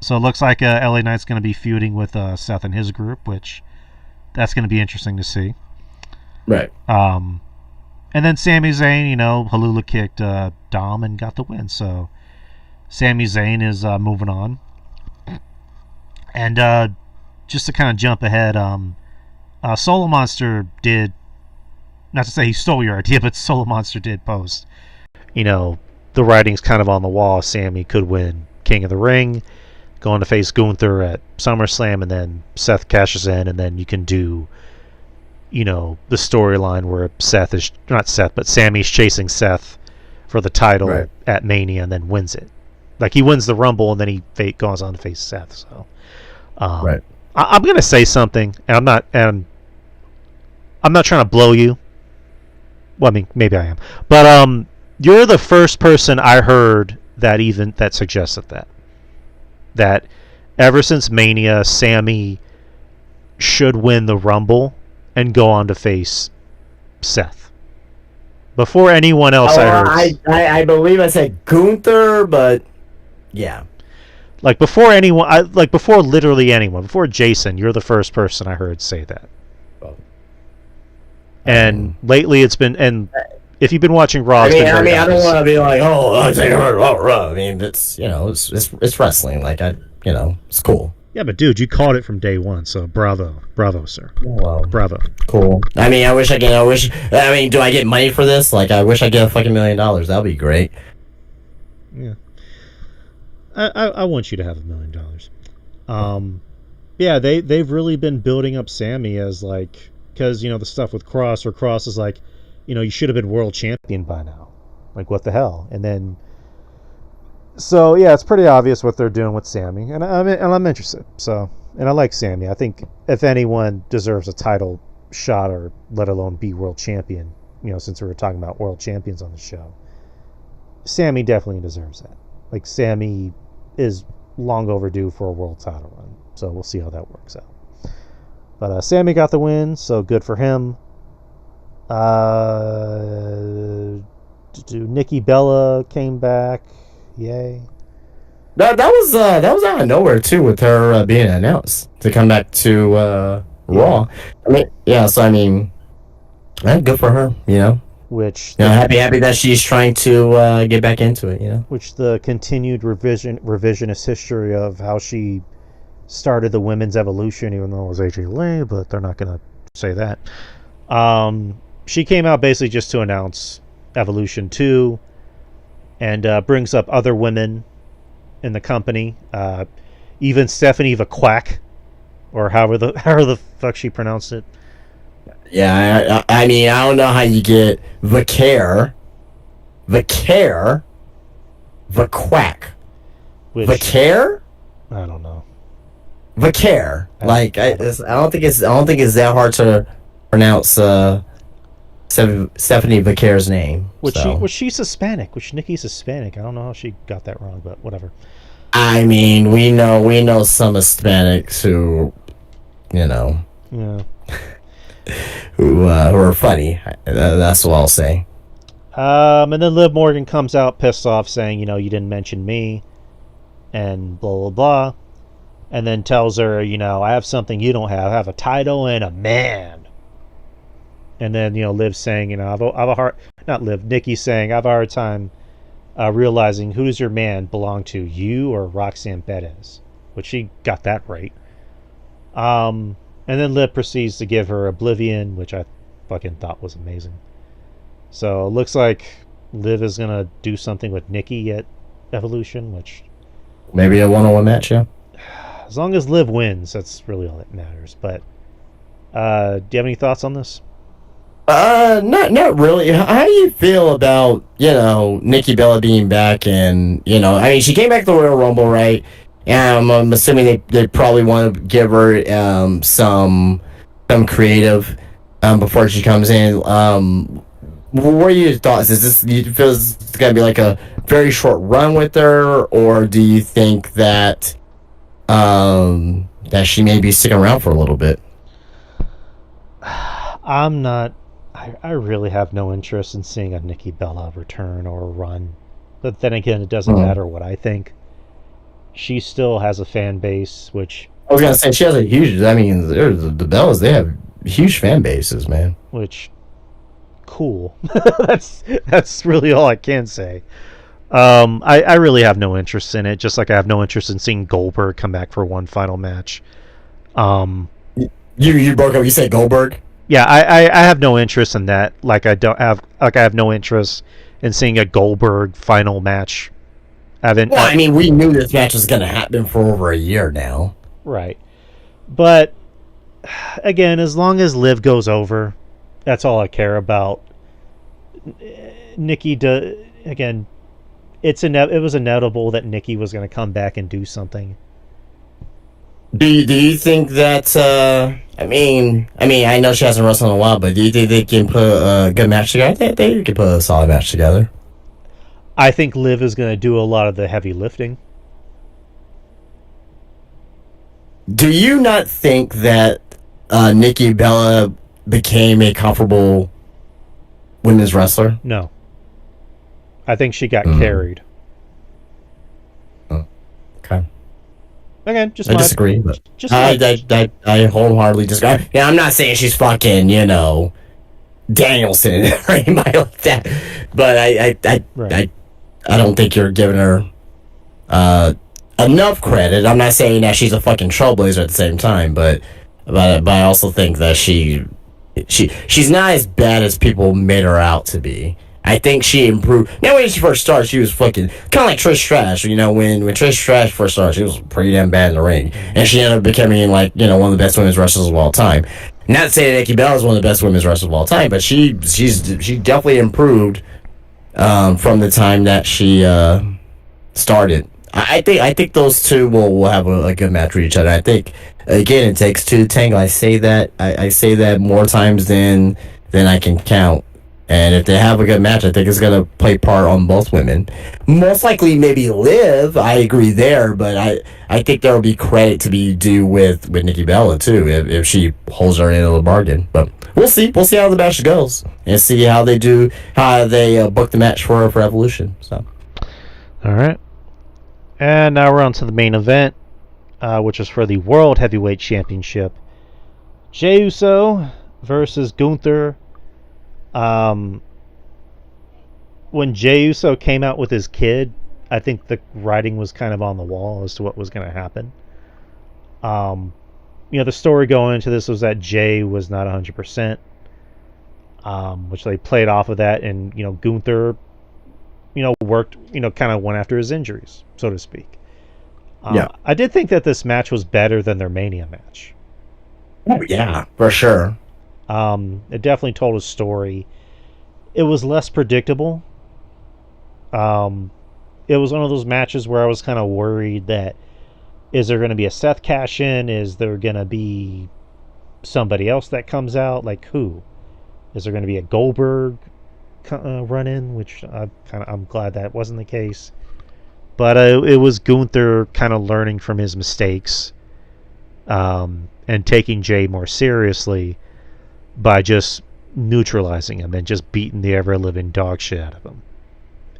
So it looks like LA Knight's going to be feuding with Seth and his group, which that's going to be interesting to see. Right. And then Sami Zayn, Halula kicked Dom and got the win. So Sami Zayn is moving on. And just to kind of jump ahead, Solo Monster did, not to say he stole your idea, but Solo Monster did post, the writing's kind of on the wall. Sami could win King of the Ring, going to face Gunther at SummerSlam, and then Seth cashes in, and then you can do, the storyline where Sami's chasing Seth for the title at Mania and then wins it. Like, he wins the Rumble, and then he goes on to face Seth. So, I'm going to say something, and I'm not trying to blow you. Well, I mean, maybe I am. But you're the first person I heard that suggested that ever since Mania, Sami should win the Rumble and go on to face Seth. Before anyone else, I believe I said Gunther, but yeah. Before anyone, before literally anyone, before Jason, you're the first person I heard say that. And lately it's been, and if you've been watching Raw, I don't want to be like, I mean, it's it's wrestling. Like, it's cool. Yeah, but dude, you called it from day one, so bravo, sir. Well, bravo. Cool. I mean, do I get money for this? Like, I wish I get a fucking $1 million. That'd be great. Yeah. I want you to have $1 million. Yeah, they've really been building up Sami as because the stuff with Cross, where Cross is like, you should have been world champion by now. Like, what the hell? And then, so yeah, it's pretty obvious what they're doing with Sami, and I'm interested. So, and I like Sami. I think if anyone deserves a title shot, or let alone be world champion, since we were talking about world champions on the show, Sami definitely deserves that. Like, Sami is long overdue for a world title run. So we'll see how that works out. But Sami got the win, so good for him. Nikki Bella came back. Yay. That was out of nowhere too, with her being announced to come back to Raw. I mean, yeah. So I mean, good for her. Which happy that she's trying to get back into it. Which the continued revisionist history of how she started the women's evolution, even though it was AJ Lee, but they're not going to say that. She came out basically just to announce Evolution 2, and brings up other women in the company, even Stephanie Quack, or however the fuck she pronounced it. Yeah, I mean, I don't know how you get the quack. Vaquer? I don't know. Vaquer. Like, I don't think it's that hard to pronounce Stephanie Vaquer's name. She's Hispanic, which Nikki's Hispanic. I don't know how she got that wrong, but whatever. I mean, we know some Hispanics who, Yeah. who are funny. That's what I'll say. And then Liv Morgan comes out pissed off, saying, you didn't mention me, and blah blah blah, and then tells her, I have something you don't have. I have a title and a man. And then Liv saying, Nikki saying, I have a hard time realizing who does your man belong to, you or Roxanne Perez, which she got that right. And then Liv proceeds to give her Oblivion, which I fucking thought was amazing. So it looks like Liv is gonna do something with Nikki at Evolution, which Maybe a one-on-one match, yeah. as long as Liv wins, that's really all that matters. But do you have any thoughts on this? Not really. How do you feel about, Nikki Bella being back and, I mean, she came back to the Royal Rumble, right? I'm assuming they probably want to give her some creative before she comes in. What are your thoughts? Do you feel it's gonna be like a very short run with her, or do you think that she may be sticking around for a little bit? I'm not. I really have no interest in seeing a Nikki Bella return or run. But then again, it doesn't matter what I think. She still has a fan base, which I was gonna say she has a huge. I mean, the Bellas, they have huge fan bases, man. which cool. That's really all I can say. I really have no interest in it. Just like I have no interest in seeing Goldberg come back for one final match. You broke up. You said Goldberg. Yeah, I have no interest in that. I have no interest in seeing a Goldberg final match. Well, I mean, we knew this match was gonna happen for over a year now. Right. But again, as long as Liv goes over, that's all I care about. Nikki, again, it was inevitable that Nikki was going to come back and do something. Do you think that? I mean, I know she hasn't wrestled in a while, but do you think they can put a good match together? I think they can put a solid match together. I think Liv is going to do a lot of the heavy lifting. Do you not think that Nikki Bella became a comfortable women's wrestler? No. I think she got carried. Okay. Again, just I disagree, but just I wholeheartly disagree. Yeah, I'm not saying she's fucking, Danielson or anybody like that, but I don't think you're giving her enough credit. I'm not saying that she's a fucking trailblazer at the same time, but I also think that she's not as bad as people made her out to be. I think she improved. Now, when she first started, she was fucking kind of like Trish Stratus. When Trish Stratus first started, she was pretty damn bad in the ring, and she ended up becoming one of the best women's wrestlers of all time. Not to say that Nikki Bella is one of the best women's wrestlers of all time, but she definitely improved from the time that she started. I think those two will have a good match with each other. I think again, it takes two to tango. I say that more times than I can count. And if they have a good match, I think it's gonna play part on both women. Most likely, maybe Liv. I agree there, but I think there will be credit to be due with Nikki Bella too if she holds her end of the bargain. But we'll see. We'll see how the match goes and see how they book the match for Evolution. So, all right. And now we're on to the main event, which is for the World Heavyweight Championship. Jey Uso versus Gunther. When Jey Uso came out with his kid, I think the writing was kind of on the wall as to what was going to happen. The story going into this was that Jey was not 100%, which they played off of that, and Gunther, worked, kind of went after his injuries, so to speak. Yeah, I did think that this match was better than their Mania match. Oh yeah, for sure. It definitely told a story. It was less predictable. It was one of those matches where I was kind of worried that is there going to be a Seth cash-in? Is there going to be somebody else that comes out? Like who? Is there going to be a Goldberg run-in? Which I'm glad that wasn't the case. But it was Gunther kind of learning from his mistakes and taking Jey more seriously by just neutralizing him and just beating the ever-living dog shit out of him.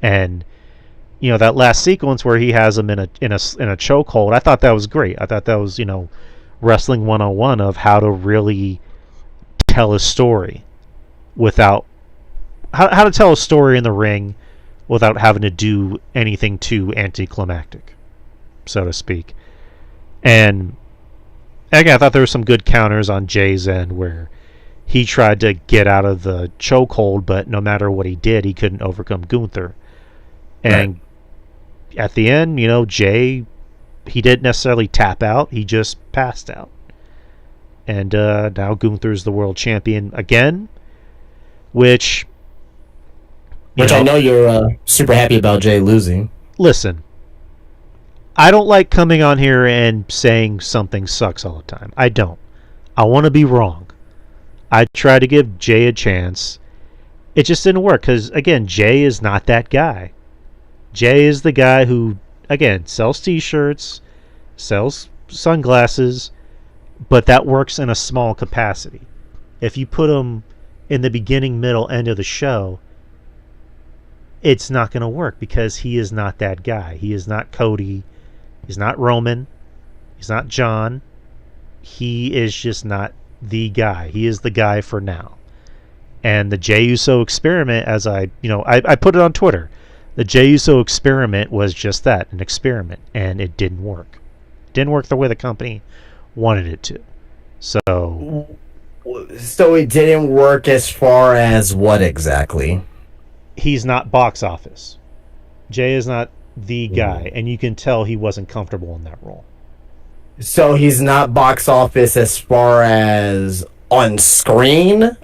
And that last sequence where he has him in a chokehold, I thought that was great. I thought that was wrestling 101 of how to really tell a story without how to tell a story in the ring without having to do anything too anticlimactic, so to speak. And again, I thought there were some good counters on Jay's end where he tried to get out of the chokehold, but no matter what he did, he couldn't overcome Gunther. And at the end, Jay, he didn't necessarily tap out, he just passed out. And now Gunther's the world champion again, which I know you're super happy about Jay losing. Listen, I don't like coming on here and saying something sucks all the time. I don't. I want to be wrong. I try to give Jay a chance. It just didn't work because, again, Jay is not that guy. Jay is the guy who, again, sells t-shirts, sells sunglasses, but that works in a small capacity. If you put him in the beginning, middle, end of the show, it's not going to work because he is not that guy. He is not Cody. He's not Roman. He's not John. He is just not the guy. He is the guy for now. And the Jey Uso experiment, as I put it on Twitter, the Jey Uso experiment was just that, an experiment, and it didn't work. It didn't work the way the company wanted it to. So it didn't work as far as what exactly? He's not box office. Jay is not the guy, and you can tell he wasn't comfortable in that role. So he's not box office as far as on screen?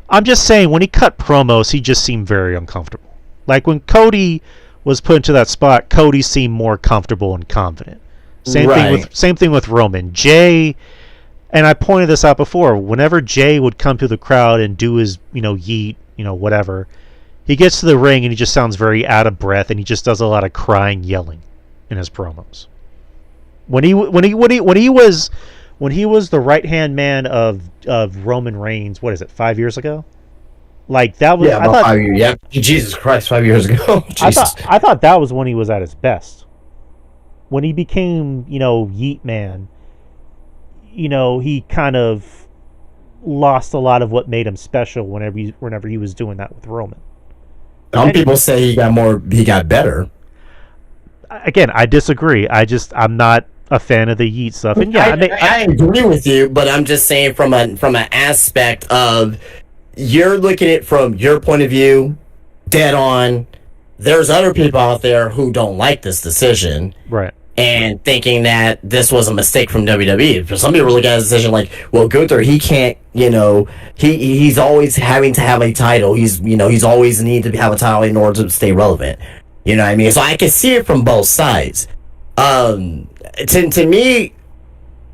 I'm just saying, when he cut promos, he just seemed very uncomfortable. Like when Cody was put into that spot, Cody seemed more comfortable and confident. Same thing with Roman. Jay, and I pointed this out before, whenever Jay would come to the crowd and do his, yeet, whatever, he gets to the ring and he just sounds very out of breath, and he just does a lot of crying, yelling in his promos. When he was the right hand man of Roman Reigns, what is it, 5 years ago? Like that was, I thought, 5 years. Yeah, Jesus Christ, 5 years ago. I thought that was when he was at his best. When he became, Yeet Man, he kind of lost a lot of what made him special whenever he was doing that with Roman. Some people say he got better. Again, I disagree. I'm not a fan of the Yeet stuff. And yeah, I agree with you, but I'm just saying from an aspect of, you're looking at it from your point of view, dead on. There's other people out there who don't like this decision. Right. And thinking that this was a mistake from WWE. For some people look at his decision like, well, Gunther, he can't, he's always having to have a title. He's always need to have a title in order to stay relevant. You know what I mean? So I can see it from both sides. To me,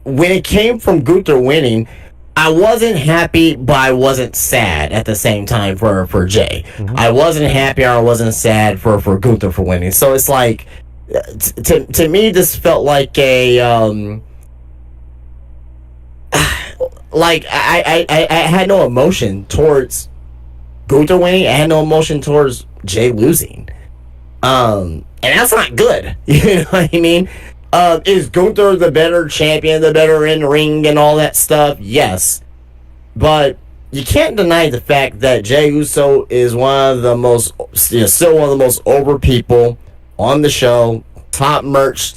when it came from Gunther winning, I wasn't happy, but I wasn't sad at the same time for Jay. Mm-hmm. I wasn't happy or I wasn't sad for Gunther for winning. So it's like, to me, this felt like a like I had no emotion towards Gunther winning. I had no emotion towards Jay losing. And that's not good. You know what I mean? Is Gunther the better champion, the better in ring and all that stuff? Yes. But you can't deny the fact that Jey Uso is still one of the most over people on the show. Top merch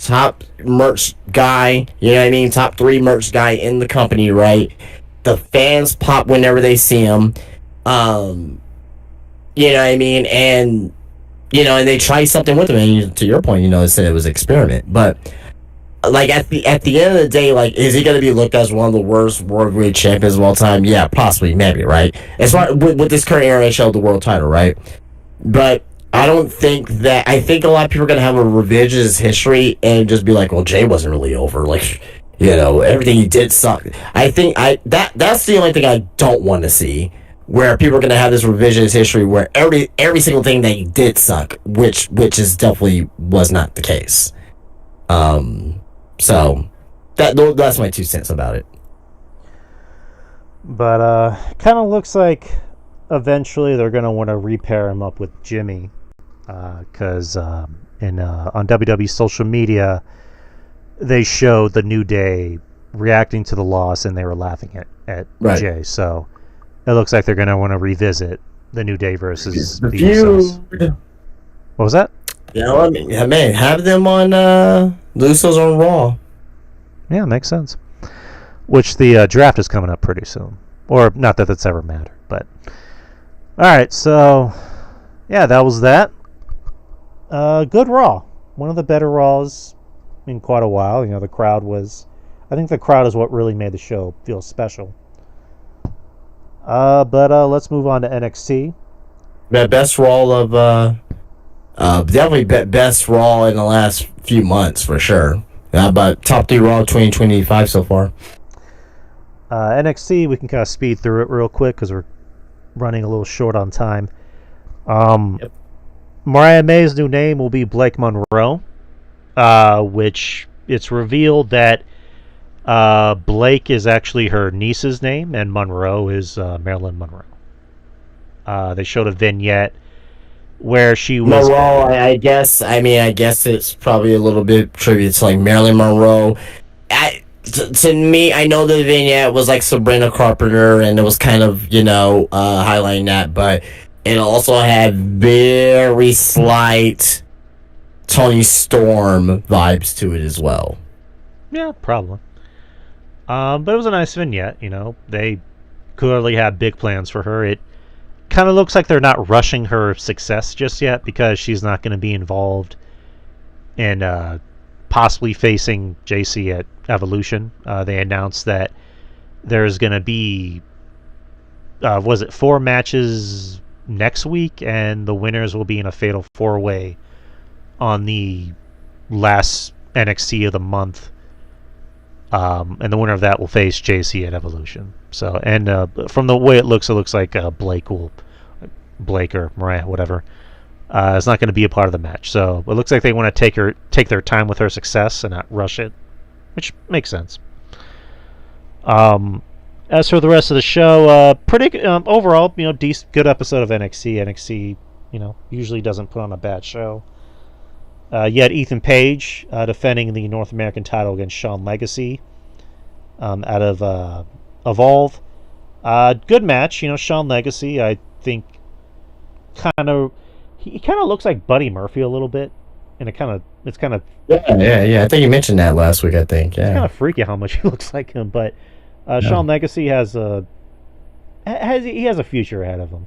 guy, you know what I mean? Top 3 merch guy in the company, right? The fans pop whenever they see him. You know what I mean? And and they try something with him, and to your point, they said it was an experiment. But like at the end of the day, like, is he going to be looked as one of the worst world heavyweight champions of all time? Yeah, possibly, maybe, right? As far with this current iteration of the world title, right? But I don't think that. I think a lot of people are going to have a revisionist history and just be like, well, Jay wasn't really over. Like, everything he did sucked. I think that's the only thing I don't want to see, where people are going to have this revisionist history where every single thing that he did suck, which is definitely was not the case. So that's my 2 cents about it. But kind of looks like eventually they're going to want to repair him up with Jimmy, because on WWE social media they showed the New Day reacting to the loss and they were laughing at Jay. So it looks like they're going to want to revisit the New Day versus the Usos. What was that? I mean, have them on the Usos on Raw. Yeah, makes sense. which the draft is coming up pretty soon. Or not that that's ever mattered, but all right. So yeah, that was that. Good Raw. One of the better Raws in quite a while. You know, the crowd was. I think the crowd is what really made the show feel special. But let's move on to NXT. Best Raw of definitely best Raw in the last few months for sure. But top 3 Raw 2025 so far. NXT, we can kind of speed through it real quick because we're running a little short on time. Yep. Mariah May's new name will be Blake Monroe, which it's revealed that Blake is actually her niece's name and Monroe is Marilyn Monroe. They showed a vignette where she was Monroe. I guess it's probably a little bit tribute to like Marilyn Monroe. To me, I know the vignette was like Sabrina Carpenter, and it was kind of highlighting that, but it also had very slight Toni Storm vibes to it as well. Yeah, probably. But it was a nice vignette. They clearly have big plans for her. It kind of looks like they're not rushing her success just yet because she's not going to be involved in possibly facing JC at Evolution. They announced that there's going to be 4 matches next week, and the winners will be in a fatal 4-way on the last NXT of the month. And the winner of that will face JC at Evolution. So, and from the way it looks like Blake or Mariah, whatever, is not going to be a part of the match. So it looks like they want to take their time with her success and not rush it, which makes sense. As for the rest of the show, pretty overall, decent, good episode of NXT. NXT, usually doesn't put on a bad show. Yet Ethan Page defending the North American title against Shawn Legacy out of Evolve. Good match. Shawn Legacy, I think, he kind of looks like Buddy Murphy a little bit, and it's kind of yeah. I think you mentioned that last week. I think it's kind of freaky how much he looks like him, but Shawn Legacy has a future ahead of him.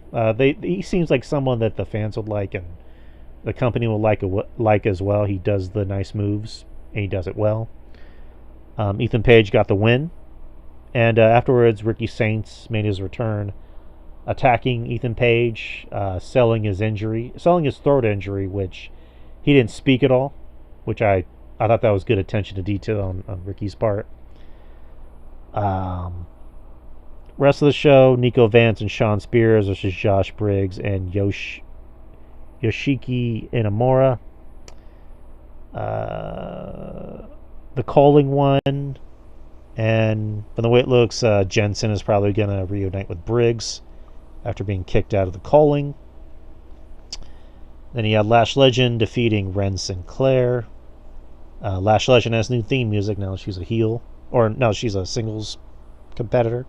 He seems like someone that the fans would like and the company will like as well. He does the nice moves, and he does it well. Ethan Page got the win, and afterwards, Ricky Saints made his return, attacking Ethan Page, selling his throat injury, which he didn't speak at all, which I thought that was good attention to detail on Ricky's part. Rest of the show, Nico Vance and Sean Spears versus Josh Briggs and Yoshiki Inamura. The calling one, and from the way it looks, Jensen is probably going to reunite with Briggs after being kicked out of the calling. Then you had Lash Legend defeating Ren Sinclair. Lash Legend has new theme music. Now she's a heel. Or no, she's a singles competitor.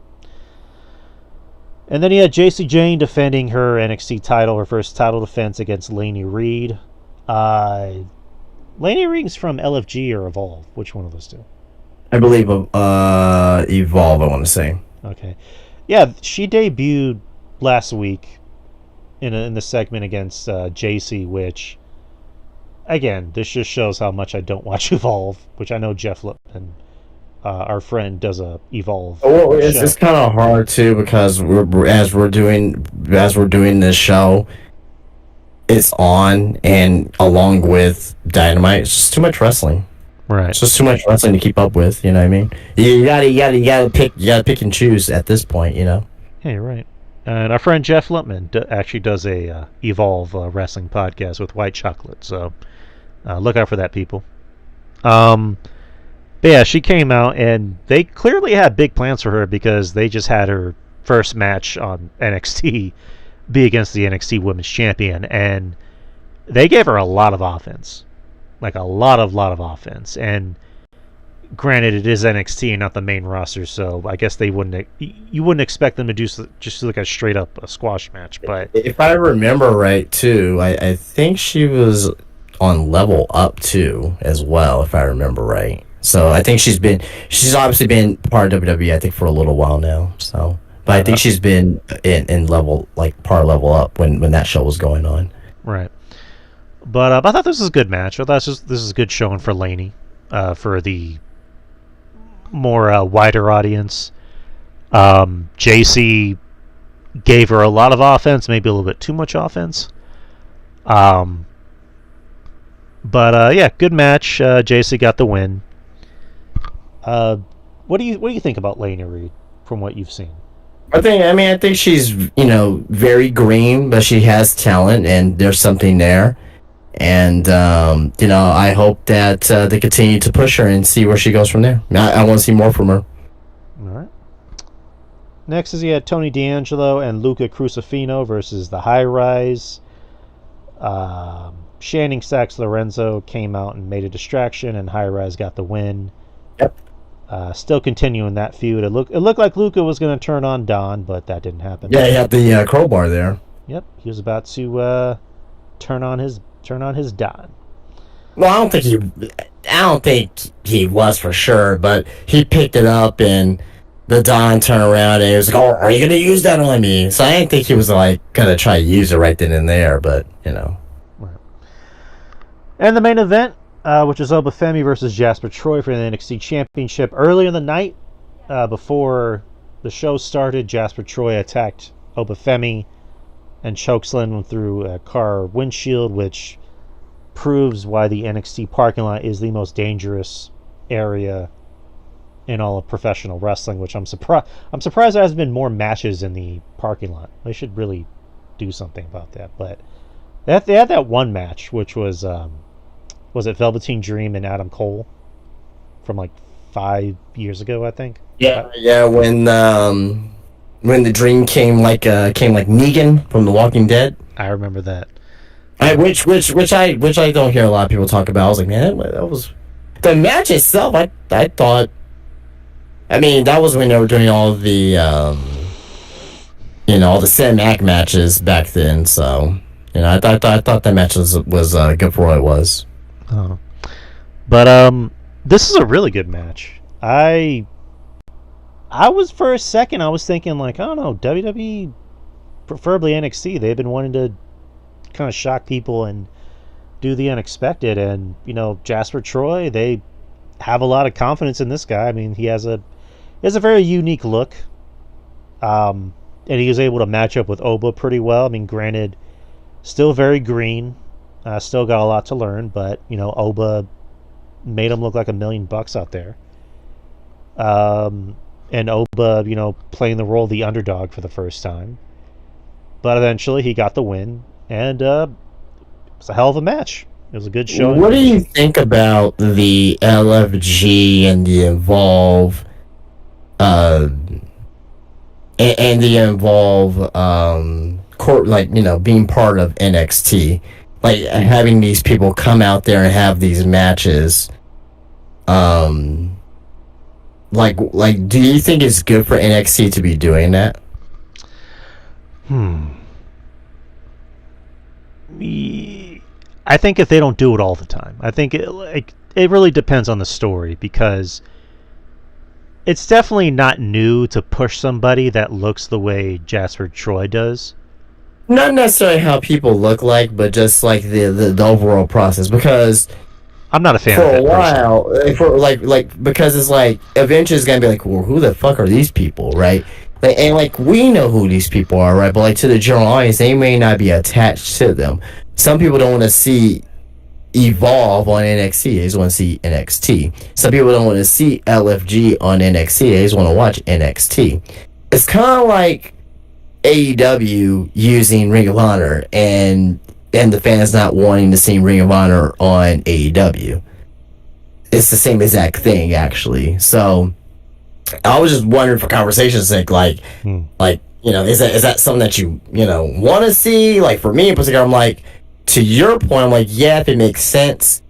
And then you had JC Jane defending her NXT title, her first title defense against Lainey Reed. Lainey Reed's from LFG or Evolve. Which one of those two? I believe Evolve, I want to say. Okay. Yeah, she debuted last week in the segment against JC, which, again, this just shows how much I don't watch Evolve, which I know Jeff Lipman, our friend, does a Evolve. Well, it's kind of hard too because as we're doing this show, it's on, and along with Dynamite, it's just too much wrestling. Right. It's just too much wrestling to keep up with. You know what I mean? You gotta pick and choose at this point. Yeah, you're right. And our friend Jeff Lipman actually does a Evolve wrestling podcast with White Chocolate, so look out for that, people. But yeah, she came out, and they clearly had big plans for her because they just had her first match on NXT be against the NXT Women's Champion, and they gave her a lot of offense, like a lot of offense. And granted, it is NXT and not the main roster, so I guess you wouldn't expect them to do just like a straight up squash match. But if I remember right, too, I think she was on Level Up too as well, if I remember right. So I think she's obviously been part of WWE, I think, for a little while now. So, but I think she's been in level, like par level up when that show was going on. Right. But I thought this was a good match. I thought this is a good showing for Laney, for the more wider audience. JC gave her a lot of offense, maybe a little bit too much offense. But yeah, good match. JC got the win. What do you think about Laney Reed from what you've seen? I think she's very green, but she has talent, and there's something there. And I hope that they continue to push her and see where she goes from there. I want to see more from her. All right. Next is you had Tony D'Angelo and Luca Crucifino versus the High Rise. Channing Sachs Lorenzo came out and made a distraction, and High Rise got the win. Yep. Still continuing that feud. It looked like Luca was going to turn on Don, but that didn't happen. Yeah, he had the crowbar there. Yep, he was about to turn on his Don. Well, I don't think he was for sure, but he picked it up and the Don turned around and he was like, "Oh, are you gonna use that on me?" So I didn't think he was like gonna try to use it right then and there, but Right. And the main event, which is Oba Femi versus Jasper Troy for the NXT Championship. Earlier in the night, before the show started, Jasper Troy attacked Oba Femi and chokeslammed him through a car windshield, which proves why the NXT parking lot is the most dangerous area in all of professional wrestling, which I'm surprised there hasn't been more matches in the parking lot. They should really do something about that. But they had that one match, which was it Velveteen Dream and Adam Cole from like 5 years ago, I think. Yeah, when the Dream came like Negan from The Walking Dead. I remember that. Which I don't hear a lot of people talk about. I was like, man, that was the match itself. I thought. I mean, that was when they were doing all the all the cinematic matches back then. So I thought that match was good for what it was. Oh. But this is a really good match. I was, for a second, I was thinking like, I don't know, WWE, preferably NXT, they've been wanting to kind of shock people and do the unexpected, and Jasper Troy, they have a lot of confidence in this guy. I mean, he has a very unique look, and he was able to match up with Oba pretty well. I mean, granted, still very green, still got a lot to learn, but Oba made him look like $1 million out there. And Oba, playing the role of the underdog for the first time. But eventually he got the win, and it was a hell of a match. It was a good show. What do you think about the LFG and the Evolve, being part of NXT? Like, having these people come out there and have these matches, do you think it's good for NXT to be doing that? I think if they don't do it all the time, I think it really depends on the story, because it's definitely not new to push somebody that looks the way Jasper Troy does. Not necessarily how people look like, but just like the overall process. Because I'm not a fan for of a while, because it's like eventually it's gonna be like, well, who the fuck are these people, right? We know who these people are, right? But to the general audience, they may not be attached to them. Some people don't want to see Evolve on NXT; they just want to see NXT. Some people don't want to see LFG on NXT; they just want to watch NXT. It's kind of like AEW using Ring of Honor and the fans not wanting to see Ring of Honor on AEW. It's the same exact thing, actually. So I was just wondering, for conversation's sake, is that something that you want to see? Like, for me in particular, I'm like, to your point, I'm like, yeah, if it makes sense,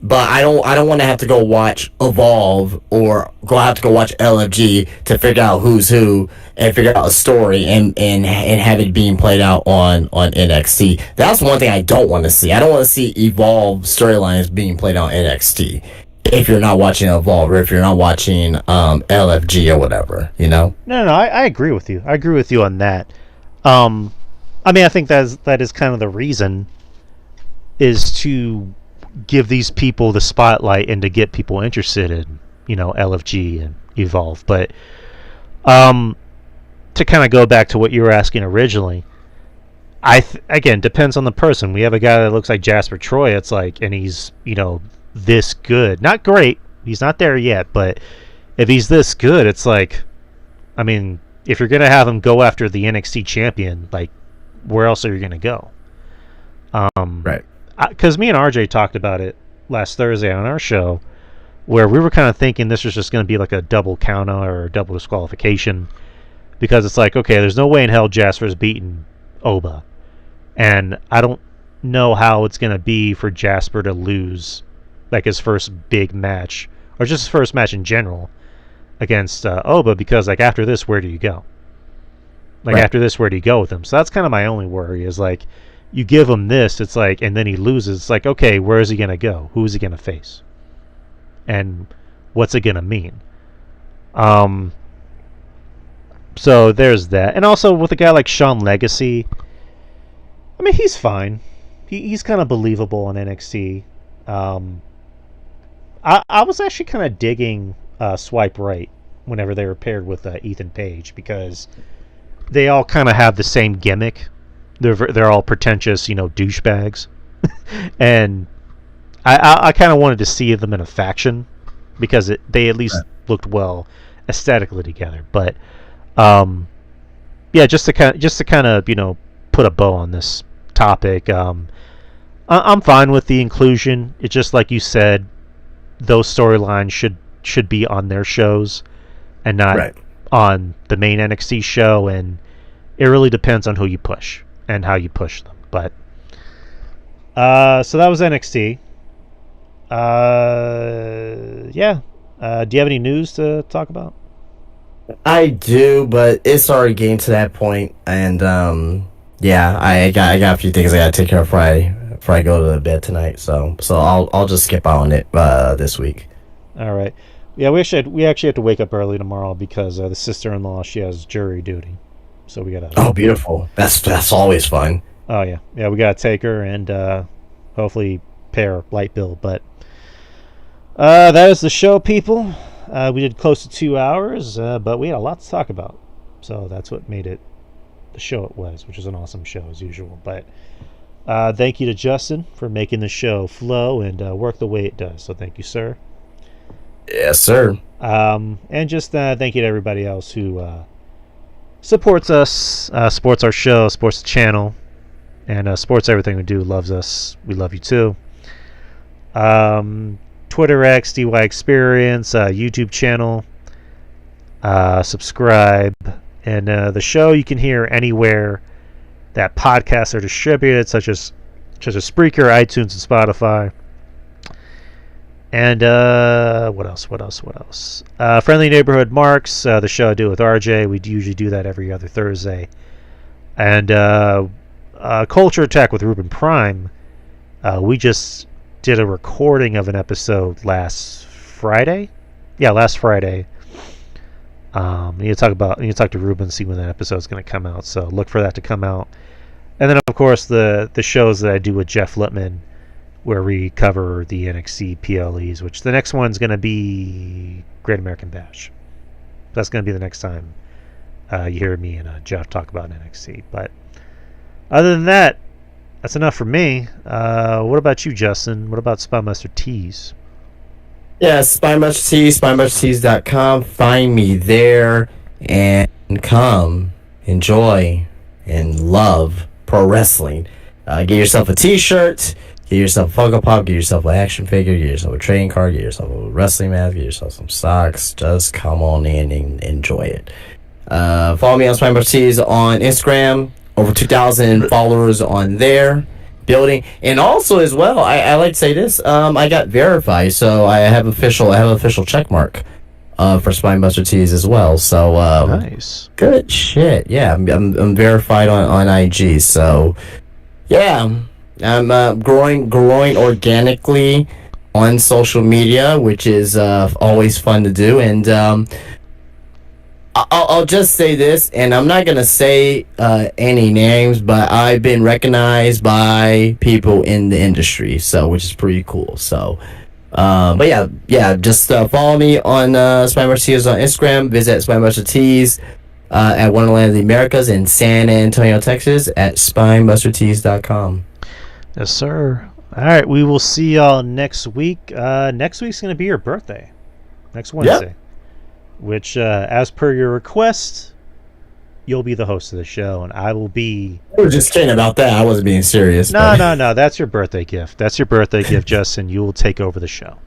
but I don't want to have to go watch Evolve or have to go watch LFG to figure out who's who and figure out a story and have it being played out on NXT. That's one thing I don't want to see. I don't want to see Evolve storylines being played on NXT. if you're not watching Evolve or if you're not watching LFG or whatever, you know. No, I agree with you. I agree with you on that. I mean, I think that is kind of the reason, is to give these people the spotlight and to get people interested in, LFG and Evolve. But to kind of go back to what you were asking originally, again, depends on the person. We have a guy that looks like Jasper Troy. It's like, and he's this good, not great. He's not there yet, but if he's this good, it's like, I mean, if you're gonna have him go after the NXT champion, like, where else are you gonna go? Right. Because me and RJ talked about it last Thursday on our show, where we were kind of thinking this was just going to be like a double counter or a double disqualification, because it's like, okay, there's no way in hell Jasper's beating Oba, and I don't know how it's going to be for Jasper to lose like his first big match, or just his first match in general, against Oba, because like after this, where do you go? Like, right. After this, where do you go with him? So that's kind of my only worry, is like, you give him this, it's like, and then he loses. It's like, okay, where is he going to go? Who is he going to face? And what's it going to mean? So there's that. And also with a guy like Shawn Legacy, I mean, he's fine. He's kind of believable on NXT. I was actually kind of digging Swipe Right whenever they were paired with Ethan Page, because they all kind of have the same gimmick. They're all pretentious, douchebags, and I kind of wanted to see them in a faction, because they at least looked well aesthetically together. But yeah, just to kind of put a bow on this topic. I'm fine with the inclusion. It's just like you said, those storylines should be on their shows and not on the main NXT show, and it really depends on who you push and how you push them. But so that was NXT. Yeah. Do you have any news to talk about? I do, but it's already getting to that point, and yeah, I got a few things I gotta take care of before I go to bed tonight. So I'll just skip on it this week. All right. Yeah, we actually have to wake up early tomorrow, because the sister-in-law, she has jury duty, so we gotta. Oh, beautiful! That's always fun. Oh yeah, we gotta take her and hopefully pay her light bill. But that is the show, people. We did close to 2 hours, but we had a lot to talk about, so that's what made it the show it was, which is an awesome show as usual. But thank you to Justin for making the show flow and work the way it does. So thank you, sir. Yes, sir. And just thank you to everybody else who supports us, supports our show, supports the channel, and supports everything we do. Loves us. We love you too. Twitter X, DY Experience, YouTube channel. Subscribe. And the show you can hear anywhere that podcasts are distributed, such as Spreaker, iTunes, and Spotify. And what else? Friendly Neighborhood Marks, the show I do with RJ. We usually do that every other Thursday. And Culture Attack with Ruben Prime. We just did a recording of an episode last Friday. Yeah, last Friday. You need to talk to Ruben, see when that episode's going to come out. So look for that to come out. And then of course the shows that I do with Jeff Lippman, where we cover the NXT PLEs, which the next one's going to be Great American Bash. That's going to be the next time you hear me and Jeff talk about NXT. But other than that, that's enough for me. What about you, Justin? What about Spymaster Tees? Yeah, Spymaster Tees, SpymasterTees.com. Find me there and come enjoy and love pro wrestling. Get yourself a t-shirt. Get yourself a Funko Pop, get yourself an action figure, get yourself a trading card, get yourself a wrestling mask, get yourself some socks. Just come on in and enjoy it. Follow me on Spymaster Tees on Instagram. Over 2,000 followers on there. Building. And also as well, I like to say this, I got verified, so I have official check mark for Spymaster Tees as well. So nice. Good shit. Yeah, I'm verified on IG. So yeah. I'm growing organically, on social media, which is always fun to do. And I'll just say this, and I'm not gonna say any names, but I've been recognized by people in the industry, so which is pretty cool. So, but yeah, just follow me on Spinebuster Tees on Instagram. Visit Spinebuster Tees at Wonderland of the Americas in San Antonio, Texas, at spinebustertees.com. Yes, sir. All right, we will see y'all next week. Next week's going to be your birthday. Next Wednesday. Yep. Which, as per your request, you'll be the host of the show, and I will be... I was just kidding about that. I wasn't being serious. No. That's your birthday gift. That's your birthday gift, Justin. You will take over the show.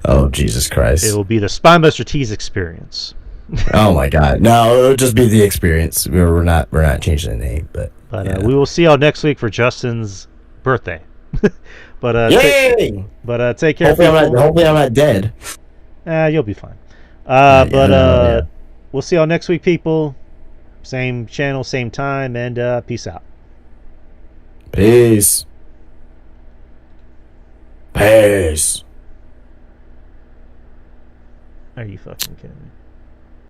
Oh, Jesus Christ. It will be the Spinebuster Tees experience. Oh, my God. No, it'll just be the experience. We're not changing the name, but yeah. We will see y'all next week for Justin's birthday. But yay! Take care. Hopefully I'm not dead. You'll be fine. We'll see y'all next week, people. Same channel, same time, and peace out. Peace. Peace. Are you fucking kidding me?